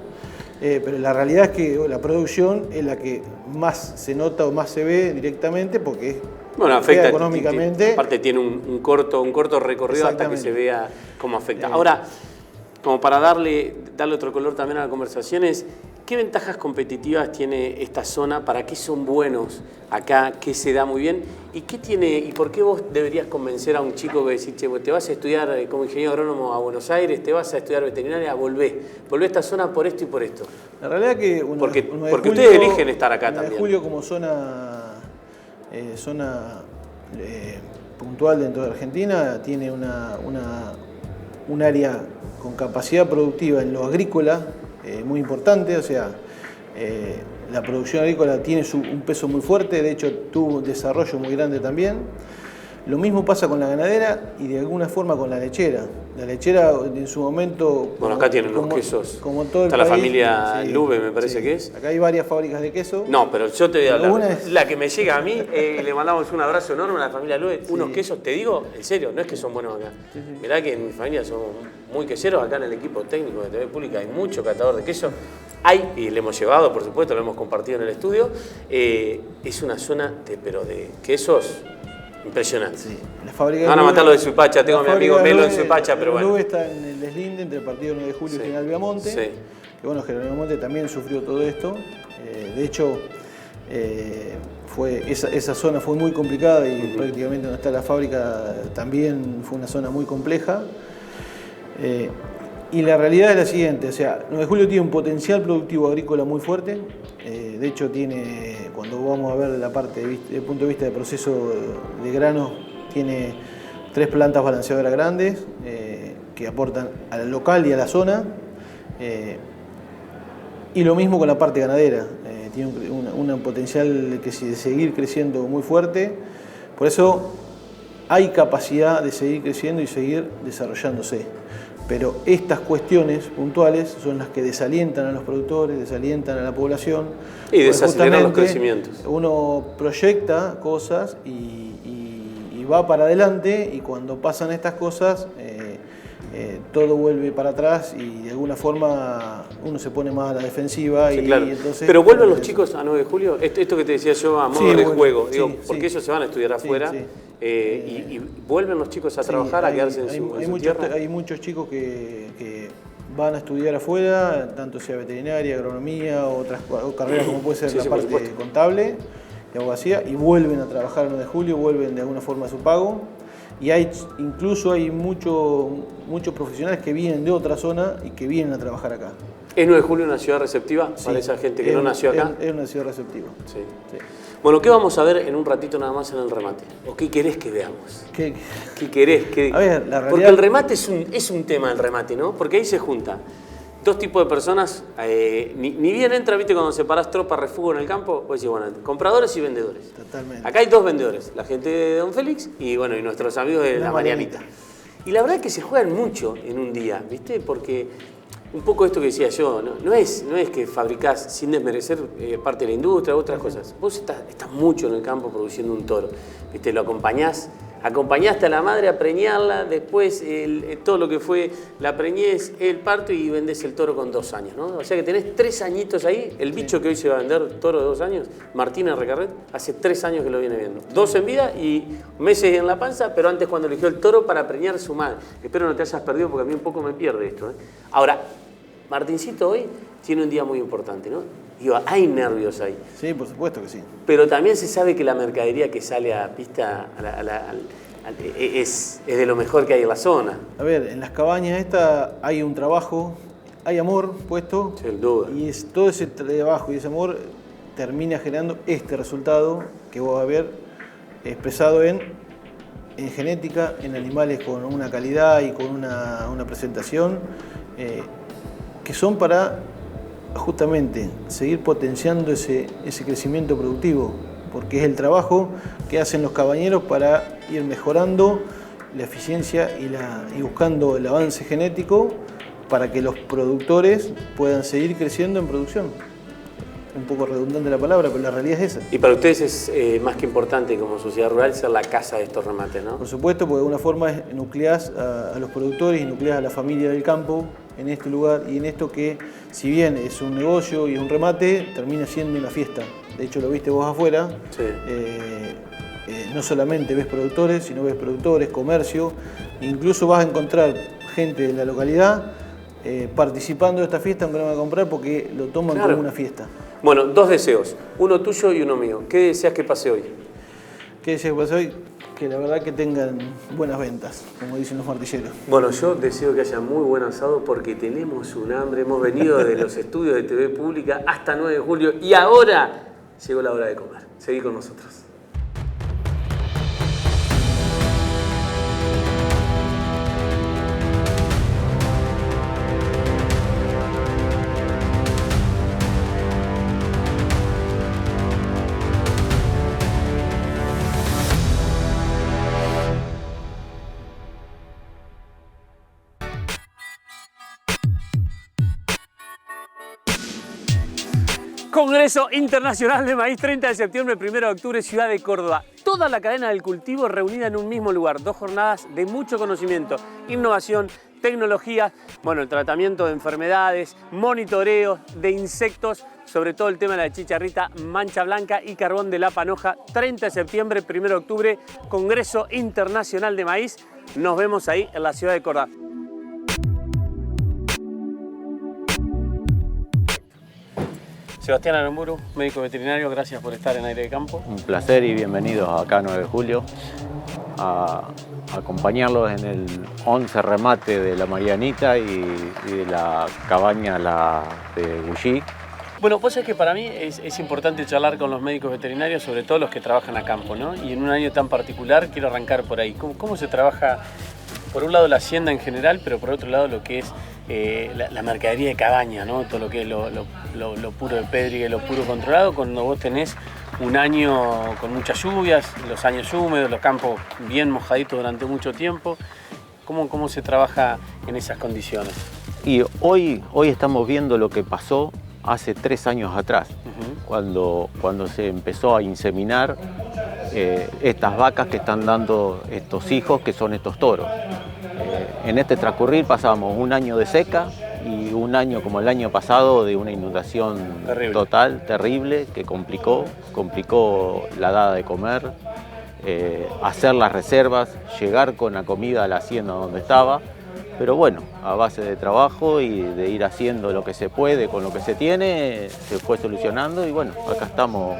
Speaker 6: Pero la realidad es que la producción es la que más se nota o más se ve directamente, porque
Speaker 1: afecta
Speaker 6: económicamente.
Speaker 1: Aparte tiene un corto recorrido hasta que se vea cómo afecta. Ahora, como para darle otro color también a la conversación, es ¿qué ventajas competitivas tiene esta zona? ¿Para qué son buenos acá? ¿Qué se da muy bien? ¿Y qué tiene? ¿Y por qué vos deberías convencer a un chico que decís, che, te vas a estudiar como ingeniero agrónomo a Buenos Aires, te vas a estudiar veterinaria, volvé a esta zona por esto y por esto?
Speaker 6: La realidad es que
Speaker 1: porque ustedes eligen estar acá también.
Speaker 6: 9 de Julio como zona puntual dentro de Argentina tiene un área con capacidad productiva en lo agrícola muy importante, o sea, la producción agrícola tiene un peso muy fuerte, de hecho tuvo un desarrollo muy grande también. Lo mismo pasa con la ganadera y de alguna forma con la lechera. La lechera en su momento...
Speaker 1: Bueno, acá tienen unos quesos.
Speaker 6: Como todo el
Speaker 1: Está
Speaker 6: país,
Speaker 1: la familia Lube, me parece que es.
Speaker 6: Acá hay varias fábricas de queso.
Speaker 1: No, pero yo te voy a hablar.
Speaker 6: Es...
Speaker 1: La que me llega a mí, le mandamos un abrazo enorme a la familia Lube. Sí. Unos quesos, te digo, en serio, no es que son buenos acá. Sí. Mirá que en mi familia somos muy queseros. Acá en el equipo técnico de TV Pública hay mucho catador de queso. Y le hemos llevado, por supuesto, lo hemos compartido en el estudio. Es una zona de quesos impresionante. Sí.
Speaker 6: La fábrica
Speaker 1: van a matarlo de Suipacha, tengo a mi amigo Melo en Suipacha, pero bueno.
Speaker 6: Lube está en el deslinde entre el partido 9 de Julio y General Viamonte. Sí. Que bueno, General Viamonte también sufrió todo esto. De hecho, esa zona fue muy complicada y prácticamente donde está la fábrica también fue una zona muy compleja. Y la realidad es la siguiente, o sea, 9 de Julio tiene un potencial productivo agrícola muy fuerte. De hecho, cuando vamos a ver la parte desde el punto de vista de proceso de grano, tiene 3 plantas balanceadoras grandes que aportan al local y a la zona. Y lo mismo con la parte ganadera, tiene un potencial de seguir creciendo muy fuerte. Por eso hay capacidad de seguir creciendo y seguir desarrollándose. Pero estas cuestiones puntuales son las que desalientan a los productores, desalientan a la población.
Speaker 1: Y desaceleran los crecimientos.
Speaker 6: Uno proyecta cosas y va para adelante, y cuando pasan estas cosas todo vuelve para atrás y de alguna forma uno se pone más a la defensiva.
Speaker 1: Sí, claro.
Speaker 6: Entonces,
Speaker 1: pero vuelven los chicos a 9 de julio, esto que te decía yo a modo de juego, digo, porque ellos se van a estudiar afuera. Y vuelven los chicos a trabajar, a quedarse en su tierra.
Speaker 6: Hay muchos chicos que van a estudiar afuera, tanto sea veterinaria, agronomía o otras carreras como puede ser la parte contable y abogacía, y vuelven a trabajar en 9 de julio, vuelven de alguna forma a su pago. Y incluso hay muchos profesionales que vienen de otra zona y que vienen a trabajar acá.
Speaker 1: ¿Es 9 de julio una ciudad receptiva para esa gente que no nació acá?
Speaker 6: Es una ciudad receptiva.
Speaker 1: Sí. Bueno, ¿qué vamos a ver en un ratito nada más en el remate? ¿O qué querés que veamos? ¿Qué querés?
Speaker 6: A ver, la realidad...
Speaker 1: Porque el remate es un tema, el remate, ¿no? Porque ahí se junta dos tipos de personas, ni bien entra, viste, cuando separás tropa, refugio en el campo, vos decís, bueno, compradores y vendedores.
Speaker 6: Totalmente.
Speaker 1: Acá hay dos vendedores, la gente de Don Félix y bueno, y nuestros amigos de la Marianita. Y la verdad es que se juegan mucho en un día, viste, porque un poco esto que decía yo, no es que fabricás sin desmerecer parte de la industria, otras cosas. Vos estás mucho en el campo produciendo un toro, viste, lo acompañaste a la madre a preñarla, después todo lo que fue la preñez, el parto y vendés el toro con 2 años, ¿no? O sea que tenés 3 añitos ahí. El bicho que hoy se va a vender, toro de 2 años, Martina Recarret, hace 3 años que lo viene viendo. 2 en vida y meses en la panza, pero antes cuando eligió el toro para preñar a su madre. Espero no te hayas perdido porque a mí un poco me pierde esto, ¿eh? Ahora, Martincito hoy tiene un día muy importante, ¿no? Digo, hay nervios ahí.
Speaker 6: Sí, por supuesto que sí.
Speaker 1: Pero también se sabe que la mercadería que sale a pista es de lo mejor que hay en la zona.
Speaker 6: A ver, en las cabañas estas hay un trabajo, hay amor puesto.
Speaker 1: Sin duda.
Speaker 6: Y todo ese trabajo y ese amor termina generando este resultado que vos vas a ver expresado en genética, en animales con una calidad y con una presentación que son para justamente seguir potenciando ese crecimiento productivo, porque es el trabajo que hacen los cabañeros para ir mejorando la eficiencia y buscando el avance genético para que los productores puedan seguir creciendo en producción. Un poco redundante la palabra, pero la realidad es esa.
Speaker 1: Y para ustedes es más que importante como sociedad rural ser la casa de estos remates, ¿no?
Speaker 6: Por supuesto, porque de alguna forma nucleás a los productores y nucleás a la familia del campo en este lugar y en esto que, si bien es un negocio y es un remate, termina siendo una fiesta. De hecho, lo viste vos afuera.
Speaker 1: Sí.
Speaker 6: No solamente ves productores, sino ves productores, comercio. Incluso vas a encontrar gente de la localidad participando de esta fiesta, aunque no van a comprar, porque lo toman como una fiesta.
Speaker 1: Bueno, 2 deseos, uno tuyo y uno mío. ¿Qué deseas que pase hoy?
Speaker 6: ¿Qué deseas que pase hoy? Que la verdad que tengan buenas ventas, como dicen los martilleros.
Speaker 1: Bueno, yo deseo que haya muy buen asado porque tenemos un hambre. Hemos venido de los estudios de TV Pública hasta 9 de julio y ahora llegó la hora de comer. Seguí con nosotros. Congreso Internacional de Maíz, 30 de septiembre, 1 de octubre, Ciudad de Córdoba. Toda la cadena del cultivo reunida en un mismo lugar. 2 jornadas de mucho conocimiento, innovación, tecnología, bueno, el tratamiento de enfermedades, monitoreo de insectos, sobre todo el tema de la chicharrita, mancha blanca y carbón de la panoja. 30 de septiembre, 1 de octubre, Congreso Internacional de Maíz. Nos vemos ahí en la Ciudad de Córdoba. Sebastián Aramburu, médico veterinario, gracias por estar en Aire de Campo.
Speaker 7: Un placer y bienvenidos acá a 9 de julio a acompañarlos en el 11 remate de la Marianita y de la cabaña de Gullí.
Speaker 1: Bueno, pues es que para mí es importante charlar con los médicos veterinarios, sobre todo los que trabajan a campo, ¿no? Y en un año tan particular quiero arrancar por ahí. ¿Cómo se trabaja, por un lado la hacienda en general, pero por otro lado lo que es la mercadería de cabaña, ¿no? Todo lo que es lo puro de Pedriga y lo puro controlado, cuando vos tenés un año con muchas lluvias, los años húmedos, los campos bien mojaditos durante mucho tiempo. ¿Cómo se trabaja en esas condiciones?
Speaker 7: Y hoy estamos viendo lo que pasó hace 3 años atrás, cuando se empezó a inseminar estas vacas que están dando estos hijos, que son estos toros. En este transcurrir pasamos un año de seca y un año como el año pasado de una inundación total, terrible, que complicó la dada de comer, hacer las reservas, llegar con la comida a la hacienda donde estaba. Pero bueno, a base de trabajo y de ir haciendo lo que se puede con lo que se tiene, se fue solucionando y bueno, acá estamos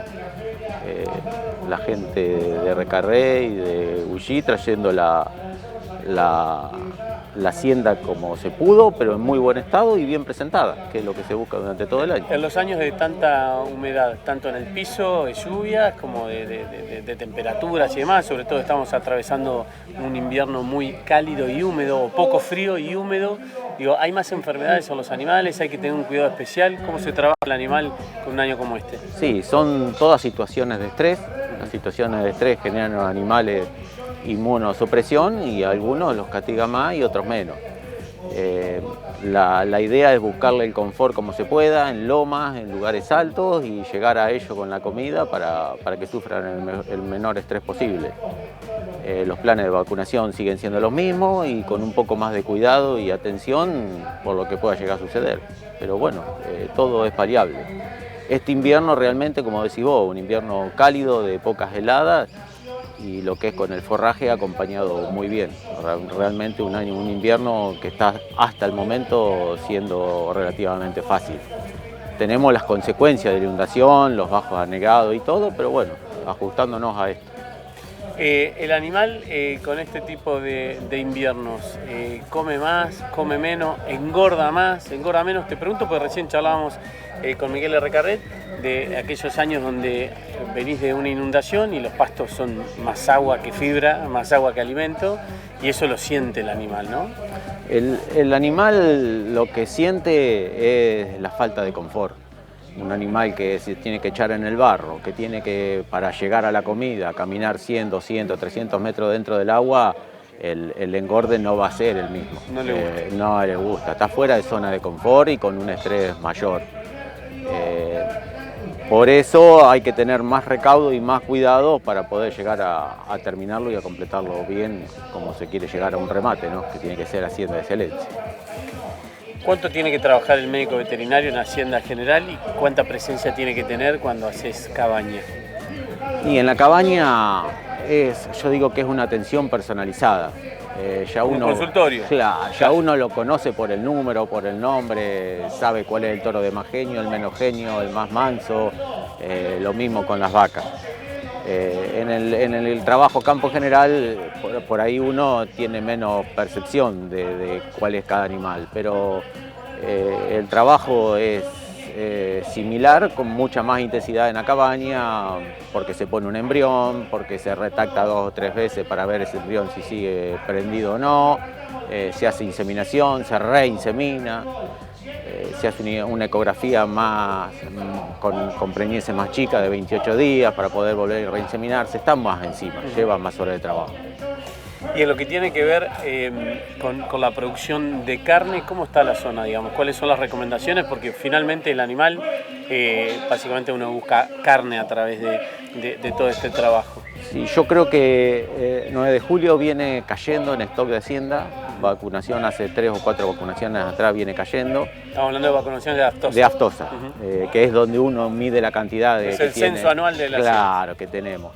Speaker 7: la gente de Recarré y de Gullí trayendo la la hacienda como se pudo, pero en muy buen estado y bien presentada, que es lo que se busca durante todo el año.
Speaker 1: En los años de tanta humedad, tanto en el piso, de lluvias, como de temperaturas y demás, sobre todo estamos atravesando un invierno muy cálido y húmedo, o poco frío y húmedo, digo, ¿hay más enfermedades en los animales? ¿Hay que tener un cuidado especial? ¿Cómo se trabaja el animal con un año como este?
Speaker 7: Sí, son todas situaciones de estrés. Las situaciones de estrés generan en los animales inmunosupresión y algunos los castiga más y otros menos. La idea es buscarle el confort como se pueda, en lomas, en lugares altos y llegar a ellos con la comida para que sufran el menor estrés posible. Los planes de vacunación siguen siendo los mismos y con un poco más de cuidado y atención por lo que pueda llegar a suceder. Pero bueno, todo es variable. Este invierno realmente, como decís vos, un invierno cálido de pocas heladas y lo que es con el forraje acompañado muy bien. Realmente un invierno que está hasta el momento siendo relativamente fácil. Tenemos las consecuencias de la inundación, los bajos anegados y todo, pero bueno, ajustándonos a esto.
Speaker 1: El animal con este tipo de inviernos, ¿come más, come menos, engorda más, engorda menos? Te pregunto porque recién charlábamos con Miguel R. Carret de aquellos años donde venís de una inundación y los pastos son más agua que fibra, más agua que alimento, y eso lo siente el animal, ¿no?
Speaker 7: El animal lo que siente es la falta de confort. Un animal que se tiene que echar en el barro, que tiene que, para llegar a la comida, caminar 100, 200, 300 metros dentro del agua, el engorde no va a ser el mismo.
Speaker 1: No le gusta.
Speaker 7: No le gusta. Está fuera de zona de confort y con un estrés mayor. Por eso hay que tener más recaudo y más cuidado para poder llegar a terminarlo y a completarlo bien, como se quiere llegar a un remate, ¿no? Que tiene que ser hacienda de excelencia.
Speaker 1: ¿Cuánto tiene que trabajar el médico veterinario en Hacienda General y cuánta presencia tiene que tener cuando haces cabaña?
Speaker 7: Y en la cabaña yo digo que es una atención personalizada. Ya
Speaker 1: un consultorio.
Speaker 7: Claro, ya uno lo conoce por el número, por el nombre, sabe cuál es el toro de más genio, el menos genio, el más manso, lo mismo con las vacas. En el trabajo campo general, por ahí uno tiene menos percepción de cuál es cada animal, pero el trabajo es similar, con mucha más intensidad en la cabaña, porque se pone un embrión, porque se retacta 2 o 3 veces para ver ese embrión si sigue prendido o no, se hace inseminación, se reinsemina. Se hace una ecografía más con preñeces más chica de 28 días para poder volver a reinseminarse, están más encima, lleva más horas de trabajo.
Speaker 1: Y en lo que tiene que ver con la producción de carne, ¿cómo está la zona, digamos? ¿Cuáles son las recomendaciones? Porque finalmente el animal, básicamente uno busca carne a través de todo este trabajo.
Speaker 7: Sí, yo creo que 9 de julio viene cayendo en stock de Hacienda, vacunación hace 3 o 4 vacunaciones atrás viene cayendo.
Speaker 1: Estamos hablando de vacunación de aftosa.
Speaker 7: De aftosa, que es donde uno mide la cantidad de...
Speaker 1: Es el censo anual de la Hacienda.
Speaker 7: Claro, que tenemos.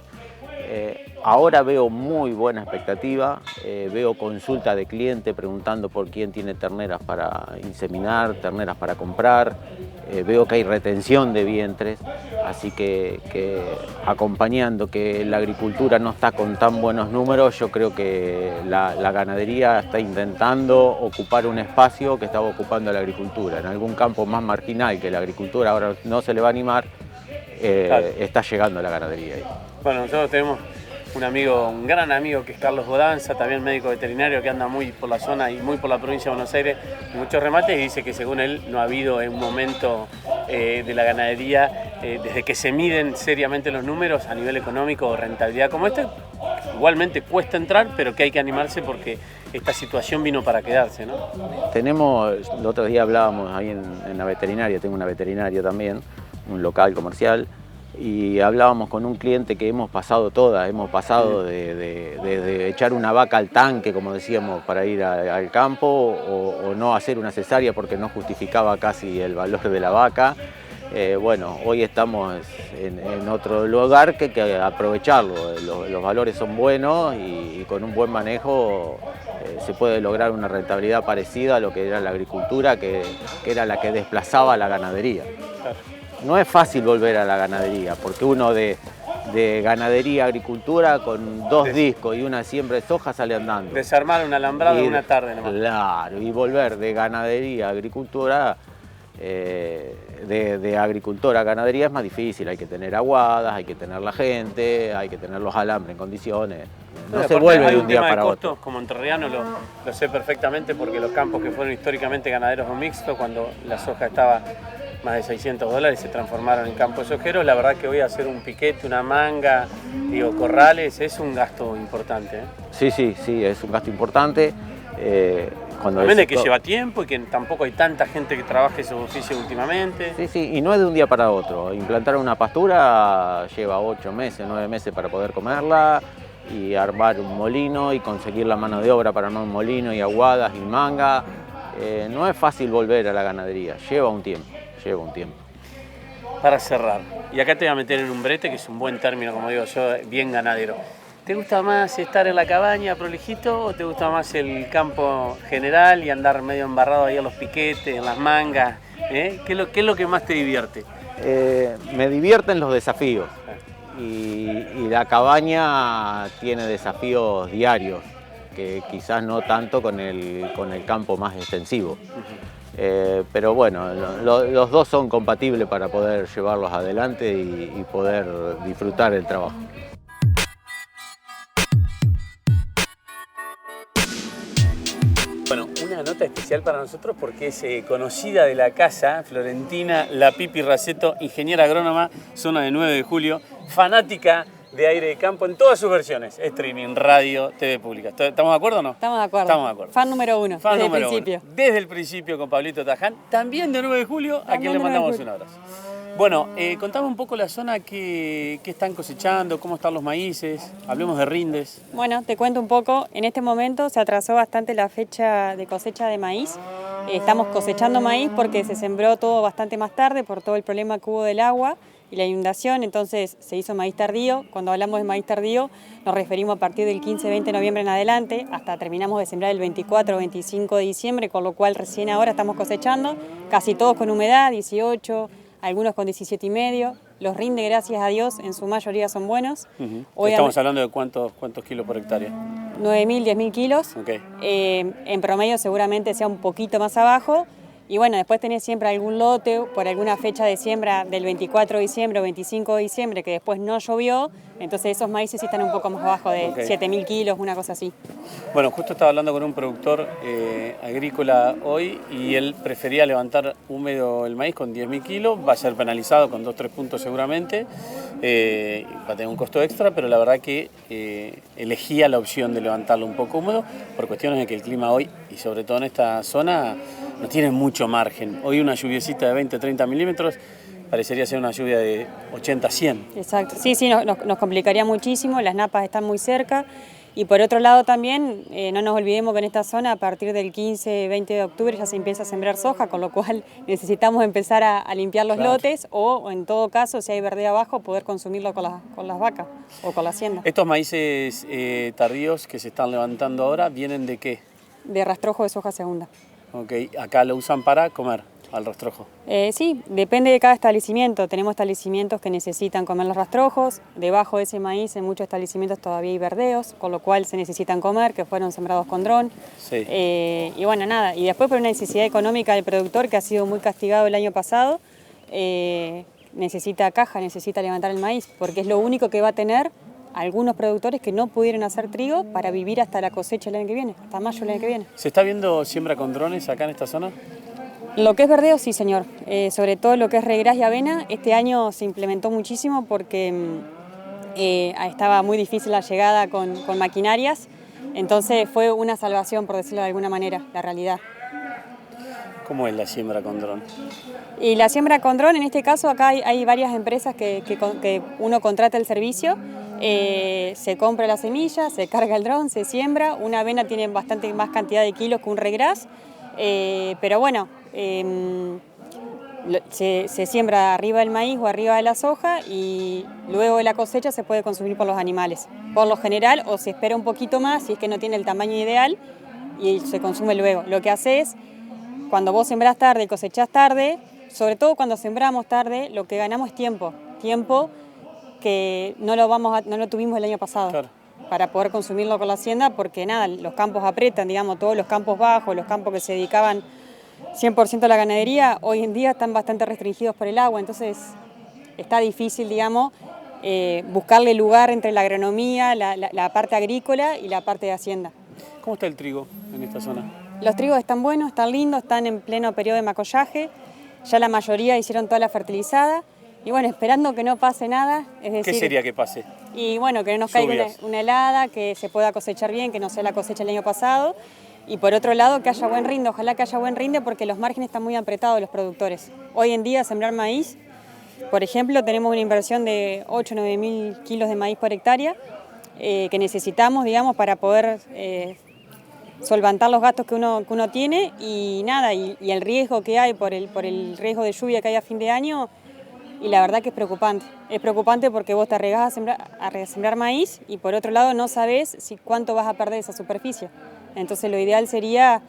Speaker 7: Ahora veo muy buena expectativa, veo consulta de cliente preguntando por quién tiene terneras para inseminar, terneras para comprar, veo que hay retención de vientres, así que acompañando que la agricultura no está con tan buenos números, yo creo que la ganadería está intentando ocupar un espacio que estaba ocupando la agricultura. En algún campo más marginal que la agricultura ahora no se le va a animar, claro, está llegando la ganadería ahí.
Speaker 1: Bueno, nosotros tenemos un gran amigo que es Carlos Godanza, también médico veterinario que anda muy por la zona y muy por la provincia de Buenos Aires, en muchos remates, y dice que según él no ha habido en un momento de la ganadería, desde que se miden seriamente los números a nivel económico o rentabilidad como este, igualmente cuesta entrar, pero que hay que animarse porque esta situación vino para quedarse, ¿no?
Speaker 7: El otro día hablábamos ahí en la veterinaria, tengo una veterinaria también, un local comercial, y hablábamos con un cliente que hemos pasado todas, hemos pasado de echar una vaca al tanque, como decíamos, para ir al campo, o no hacer una cesárea porque no justificaba casi el valor de la vaca. Bueno, hoy estamos en otro lugar que hay que aprovecharlo, los valores son buenos y con un buen manejo se puede lograr una rentabilidad parecida a lo que era la agricultura, que era la que desplazaba a la ganadería.
Speaker 1: Claro.
Speaker 7: No es fácil volver a la ganadería, porque uno de de ganadería, agricultura, con 2 discos y una siembra de soja sale andando.
Speaker 1: Desarmar un alambrado en una tarde nomás.
Speaker 7: Claro, y volver de ganadería a agricultura, de agricultora a ganadería es más difícil. Hay que tener aguadas, hay que tener la gente, hay que tener los alambres en condiciones. No se vuelve de un día para otro.
Speaker 1: Como entrerriano lo sé perfectamente porque los campos que fueron históricamente ganaderos o mixtos, cuando la soja estaba más de $600, se transformaron en campos sojeros. La verdad que hoy hacer un piquete, una manga, corrales, es un gasto importante.
Speaker 7: Sí, es un gasto importante.
Speaker 1: También es que lleva tiempo y que tampoco hay tanta gente que trabaje ese oficio últimamente.
Speaker 7: Sí, y no es de un día para otro. Implantar una pastura lleva 8 meses, 9 meses para poder comerla, y armar un molino y conseguir la mano de obra para armar un molino y aguadas y manga. No es fácil volver a la ganadería, lleva un tiempo.
Speaker 1: Para cerrar, y acá te voy a meter en un brete, que es un buen término, como digo yo, bien ganadero. ¿Te gusta más estar en la cabaña prolijito o te gusta más el campo general y andar medio embarrado ahí en los piquetes, en las mangas? ¿Qué es lo que más te divierte?
Speaker 7: Me divierten los desafíos y la cabaña tiene desafíos diarios, que quizás no tanto con el campo más extensivo. Pero bueno, los dos son compatibles para poder llevarlos adelante y poder disfrutar el trabajo.
Speaker 1: Bueno, una nota especial para nosotros porque es conocida de la casa, Florentina La Pipi Raceto, ingeniera agrónoma, zona de 9 de julio, fanática de Aire de Campo en todas sus versiones, streaming, radio, TV pública. ¿Estamos de acuerdo o no?
Speaker 8: Estamos de acuerdo. Fan número 1, desde el principio.
Speaker 1: Desde el principio con Pablito Taján, también de 9 de julio, a quien le mandamos un abrazo. Bueno, contame un poco la zona que están cosechando, cómo están los maíces, hablemos de rindes.
Speaker 8: Bueno, te cuento un poco. En este momento se atrasó bastante la fecha de cosecha de maíz. Estamos cosechando maíz porque se sembró todo bastante más tarde por todo el problema que hubo del agua y la inundación, entonces se hizo maíz tardío. Cuando hablamos de maíz tardío nos referimos a partir del 15-20 de noviembre en adelante, hasta terminamos de sembrar el 24-25 de diciembre, con lo cual recién ahora estamos cosechando, casi todos con humedad, 18, algunos con 17,5. Los rindes, gracias a Dios, en su mayoría son buenos.
Speaker 1: Estamos hablando de cuántos kilos por hectárea.
Speaker 8: 9.000, 10.000 kilos.
Speaker 1: Okay.
Speaker 8: En promedio seguramente sea un poquito más abajo. Y bueno, después tenés siempre algún lote por alguna fecha de siembra del 24 de diciembre o 25 de diciembre que después no llovió, entonces esos maíces sí están un poco más abajo de 7.000 kilos, una cosa así.
Speaker 1: Bueno, justo estaba hablando con un productor agrícola hoy y él prefería levantar húmedo el maíz con 10.000 kilos, va a ser penalizado con 2-3 puntos seguramente, va a tener un costo extra, pero la verdad que elegía la opción de levantarlo un poco húmedo por cuestiones de que el clima hoy, y sobre todo en esta zona, no tiene mucho margen. Hoy una lluviecita de 20-30 milímetros parecería ser una lluvia de 80-100.
Speaker 8: Exacto, sí, nos complicaría muchísimo, las napas están muy cerca. Y por otro lado también, no nos olvidemos que en esta zona a partir del 15-20 de octubre ya se empieza a sembrar soja, con lo cual necesitamos empezar a limpiar los lotes o en todo caso, si hay verde abajo, poder consumirlo con las vacas o con la hacienda.
Speaker 1: ¿Estos maíces tardíos que se están levantando ahora vienen de qué?
Speaker 8: De rastrojo de soja segunda.
Speaker 1: Ok, acá lo usan para comer al rastrojo.
Speaker 8: Sí, depende de cada establecimiento. Tenemos establecimientos que necesitan comer los rastrojos. Debajo de ese maíz en muchos establecimientos todavía hay verdeos, con lo cual se necesitan comer, que fueron sembrados con dron.
Speaker 1: Sí.
Speaker 8: Y bueno, nada. Y después por una necesidad económica del productor que ha sido muy castigado el año pasado, necesita caja, necesita levantar el maíz, porque es lo único que va a tener algunos productores que no pudieron hacer trigo para vivir hasta la cosecha el año que viene, hasta mayo el año que viene.
Speaker 1: ¿Se está viendo siembra con drones acá en esta zona?
Speaker 8: Lo que es verdeo, sí, señor. Sobre todo lo que es regras y avena, este año se implementó muchísimo porque estaba muy difícil la llegada con maquinarias, entonces fue una salvación, por decirlo de alguna manera, la realidad.
Speaker 1: ¿Cómo es la siembra con dron?
Speaker 8: Y la siembra con dron, en este caso acá hay varias empresas que uno contrata el servicio, se compra la semilla, se carga el dron, se siembra. Una avena tiene bastante más cantidad de kilos que un regras, pero bueno, se siembra arriba del maíz o arriba de la soja y luego de la cosecha se puede consumir por los animales. Por lo general, o se espera un poquito más si es que no tiene el tamaño ideal y se consume luego. Lo que hace es, cuando vos sembrás tarde y cosechás tarde, sobre todo cuando sembramos tarde, lo que ganamos es tiempo que no lo tuvimos el año pasado.
Speaker 1: Claro.
Speaker 8: Para poder consumirlo con la hacienda, porque nada, los campos apretan, digamos, todos los campos bajos, los campos que se dedicaban 100% a la ganadería, hoy en día están bastante restringidos por el agua, entonces está difícil, digamos, buscarle lugar entre la agronomía, la parte agrícola y la parte de hacienda.
Speaker 1: ¿Cómo está el trigo en esta zona?
Speaker 8: Los trigos están buenos, están lindos, están en pleno periodo de macollaje, ya la mayoría hicieron toda la fertilizada, y bueno, esperando que no pase nada, es decir...
Speaker 1: ¿Qué sería que pase?
Speaker 8: Y bueno, que no nos caiga una helada, que se pueda cosechar bien, que no sea la cosecha del año pasado. Y por otro lado, que haya buen rinde, ojalá que haya buen rinde porque los márgenes están muy apretados de los productores. Hoy en día sembrar maíz, por ejemplo, tenemos una inversión de 8 o 9 mil kilos de maíz por hectárea que necesitamos, digamos, para poder solventar los gastos que uno tiene y nada, y el riesgo que hay por el riesgo de lluvia que hay a fin de año. Y la verdad que es preocupante. Es preocupante porque vos te arriesgás a sembrar maíz y por otro lado no sabés cuánto vas a perder esa superficie. Entonces lo ideal sería,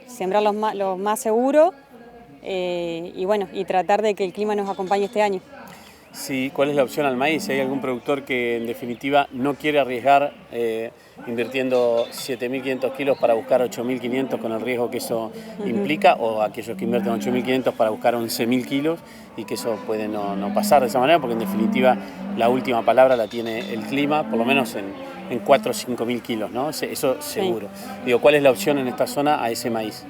Speaker 8: sembrar los más seguros y bueno, y tratar de que el clima nos acompañe este año.
Speaker 1: Sí, ¿cuál es la opción al maíz? Si hay algún productor que en definitiva no quiere arriesgar invirtiendo 7.500 kilos para buscar 8.500 con el riesgo que eso implica, o aquellos que invierten 8.500 para buscar 11.000 kilos y que eso puede no pasar de esa manera, porque en definitiva la última palabra la tiene el clima, por lo menos en 4 o 5.000 kilos, ¿no? Eso seguro. Sí. Digo, ¿cuál es la opción en esta zona a ese maíz?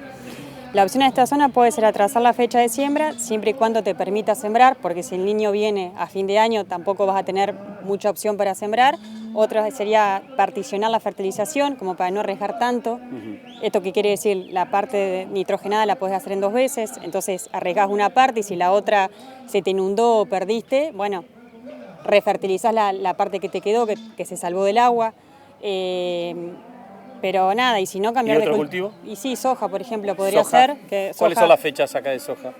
Speaker 8: La opción en esta zona puede ser atrasar la fecha de siembra, siempre y cuando te permita sembrar, porque si el niño viene a fin de año tampoco vas a tener mucha opción para sembrar. Otra sería particionar la fertilización, como para no arriesgar tanto. Esto que quiere decir, la parte nitrogenada la puedes hacer en 2 veces, entonces arriesgás una parte y si la otra se te inundó o perdiste, bueno, refertilizás la parte que te quedó, que se salvó del agua. Pero nada, y si no cambiar
Speaker 1: de cultivo.
Speaker 8: Y sí, soja, por ejemplo, podría ser.
Speaker 1: ¿Cuáles son las fechas acá de soja?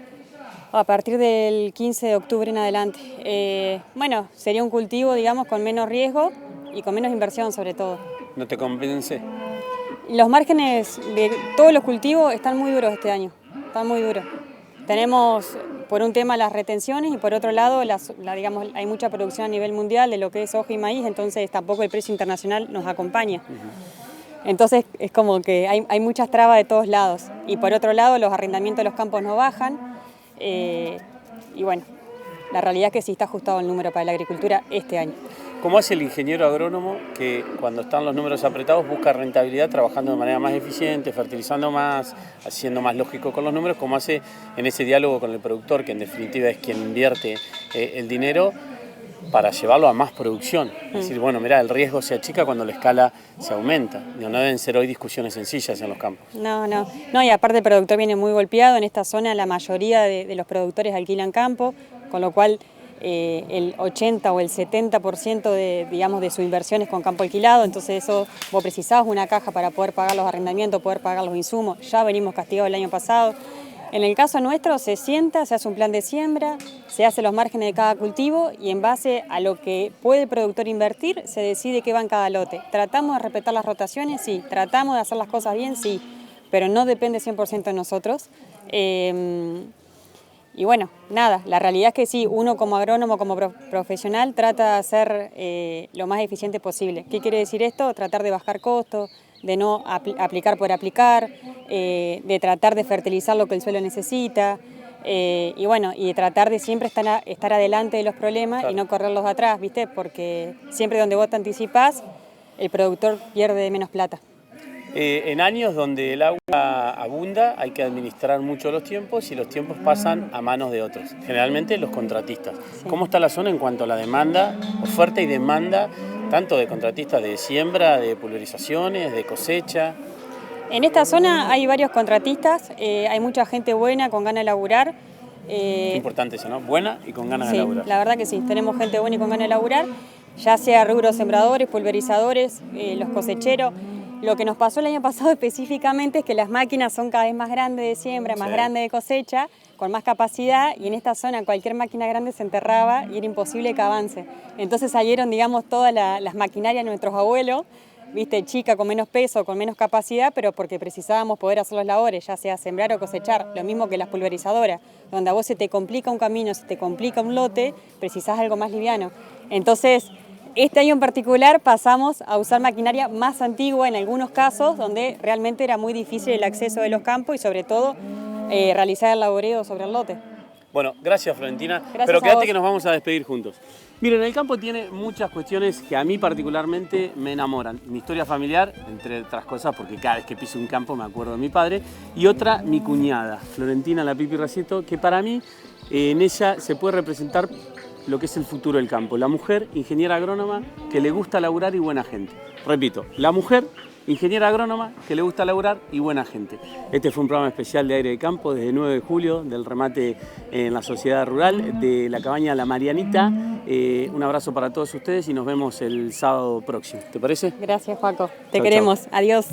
Speaker 8: A partir del 15 de octubre en adelante. Bueno, sería un cultivo, digamos, con menos riesgo y con menos inversión sobre todo.
Speaker 1: ¿No te convence?
Speaker 8: Los márgenes de todos los cultivos están muy duros este año, están muy duros. Tenemos, por un tema, las retenciones y por otro lado, digamos, hay mucha producción a nivel mundial de lo que es soja y maíz, entonces tampoco el precio internacional nos acompaña. Entonces es como que hay muchas trabas de todos lados. Y por otro lado, los arrendamientos de los campos no bajan. Y bueno, la realidad es que sí está ajustado el número para la agricultura este año.
Speaker 1: ¿Cómo hace el ingeniero agrónomo que cuando están los números apretados busca rentabilidad trabajando de manera más eficiente, fertilizando más, haciendo más lógico con los números? ¿Cómo hace en ese diálogo con el productor, que en definitiva es quien invierte el dinero, para llevarlo a más producción? Es decir, bueno, mirá, el riesgo se achica cuando la escala se aumenta. No deben ser hoy discusiones sencillas en los campos.
Speaker 8: No, y aparte el productor viene muy golpeado. En esta zona la mayoría de los productores alquilan campo, con lo cual el 80 o el 70% de su inversión es con campo alquilado, entonces eso vos precisabas una caja para poder pagar los arrendamientos, poder pagar los insumos. Ya venimos castigados el año pasado. En el caso nuestro se sienta, se hace un plan de siembra, se hace los márgenes de cada cultivo y en base a lo que puede el productor invertir se decide qué va en cada lote. ¿Tratamos de respetar las rotaciones? Sí. ¿Tratamos de hacer las cosas bien? Sí. Pero no depende 100% de nosotros. Y bueno, nada, la realidad es que sí, uno como agrónomo, como profesional, trata de hacer lo más eficiente posible. ¿Qué quiere decir esto? Tratar de bajar costos, de no aplicar por aplicar, de tratar de fertilizar lo que el suelo necesita, y bueno, y de tratar de siempre estar adelante de los problemas, claro, y no correrlos atrás, ¿viste? Porque siempre donde vos te anticipás, el productor pierde menos plata.
Speaker 1: En años donde el agua abunda hay que administrar mucho los tiempos y los tiempos pasan a manos de otros, generalmente los contratistas. Sí. ¿Cómo está la zona en cuanto a la demanda, oferta y demanda, tanto de contratistas de siembra, de pulverizaciones, de cosecha?
Speaker 8: En esta zona hay varios contratistas, hay mucha gente buena, con ganas de laburar.
Speaker 1: Importante eso, ¿no? Buena y con ganas de laburar.
Speaker 8: Sí, la verdad que sí, tenemos gente buena y con ganas de laburar, ya sea rubros sembradores, pulverizadores, los cosecheros. Lo que nos pasó el año pasado específicamente es que las máquinas son cada vez más grandes de siembra, más grandes de cosecha, con más capacidad, y en esta zona cualquier máquina grande se enterraba y era imposible que avance. Entonces salieron, digamos, todas las maquinarias de nuestros abuelos viste, chica, con menos peso, con menos capacidad, pero porque precisábamos poder hacer las labores, ya sea sembrar o cosechar, lo mismo que las pulverizadoras, donde a vos se te complica un camino, se te complica un lote, precisás algo más liviano. Entonces, este año en particular pasamos a usar maquinaria más antigua en algunos casos, donde realmente era muy difícil el acceso de los campos y sobre todo realizar el laboreo sobre el lote.
Speaker 1: Bueno, gracias Florentina,
Speaker 8: Gracias
Speaker 1: pero
Speaker 8: a
Speaker 1: quédate
Speaker 8: vos.
Speaker 1: que nos vamos a despedir juntos. Miren, el campo tiene muchas cuestiones que a mí particularmente me enamoran. Mi historia familiar, entre otras cosas, porque cada vez que piso un campo me acuerdo de mi padre, y otra, mi cuñada, Florentina La Pipi Racieto, que para mí en ella se puede representar lo que es el futuro del campo. La mujer, ingeniera agrónoma, que le gusta laburar y buena gente. Repito, la mujer, ingeniera agrónoma, que le gusta laburar y buena gente. Este fue un programa especial de Aire de Campo desde el 9 de julio, del remate en la sociedad rural, de la cabaña La Marianita. Un abrazo para todos ustedes y nos vemos el sábado próximo. ¿Te parece?
Speaker 8: Gracias, Joaco. Te
Speaker 1: Chau,
Speaker 8: queremos. Adiós.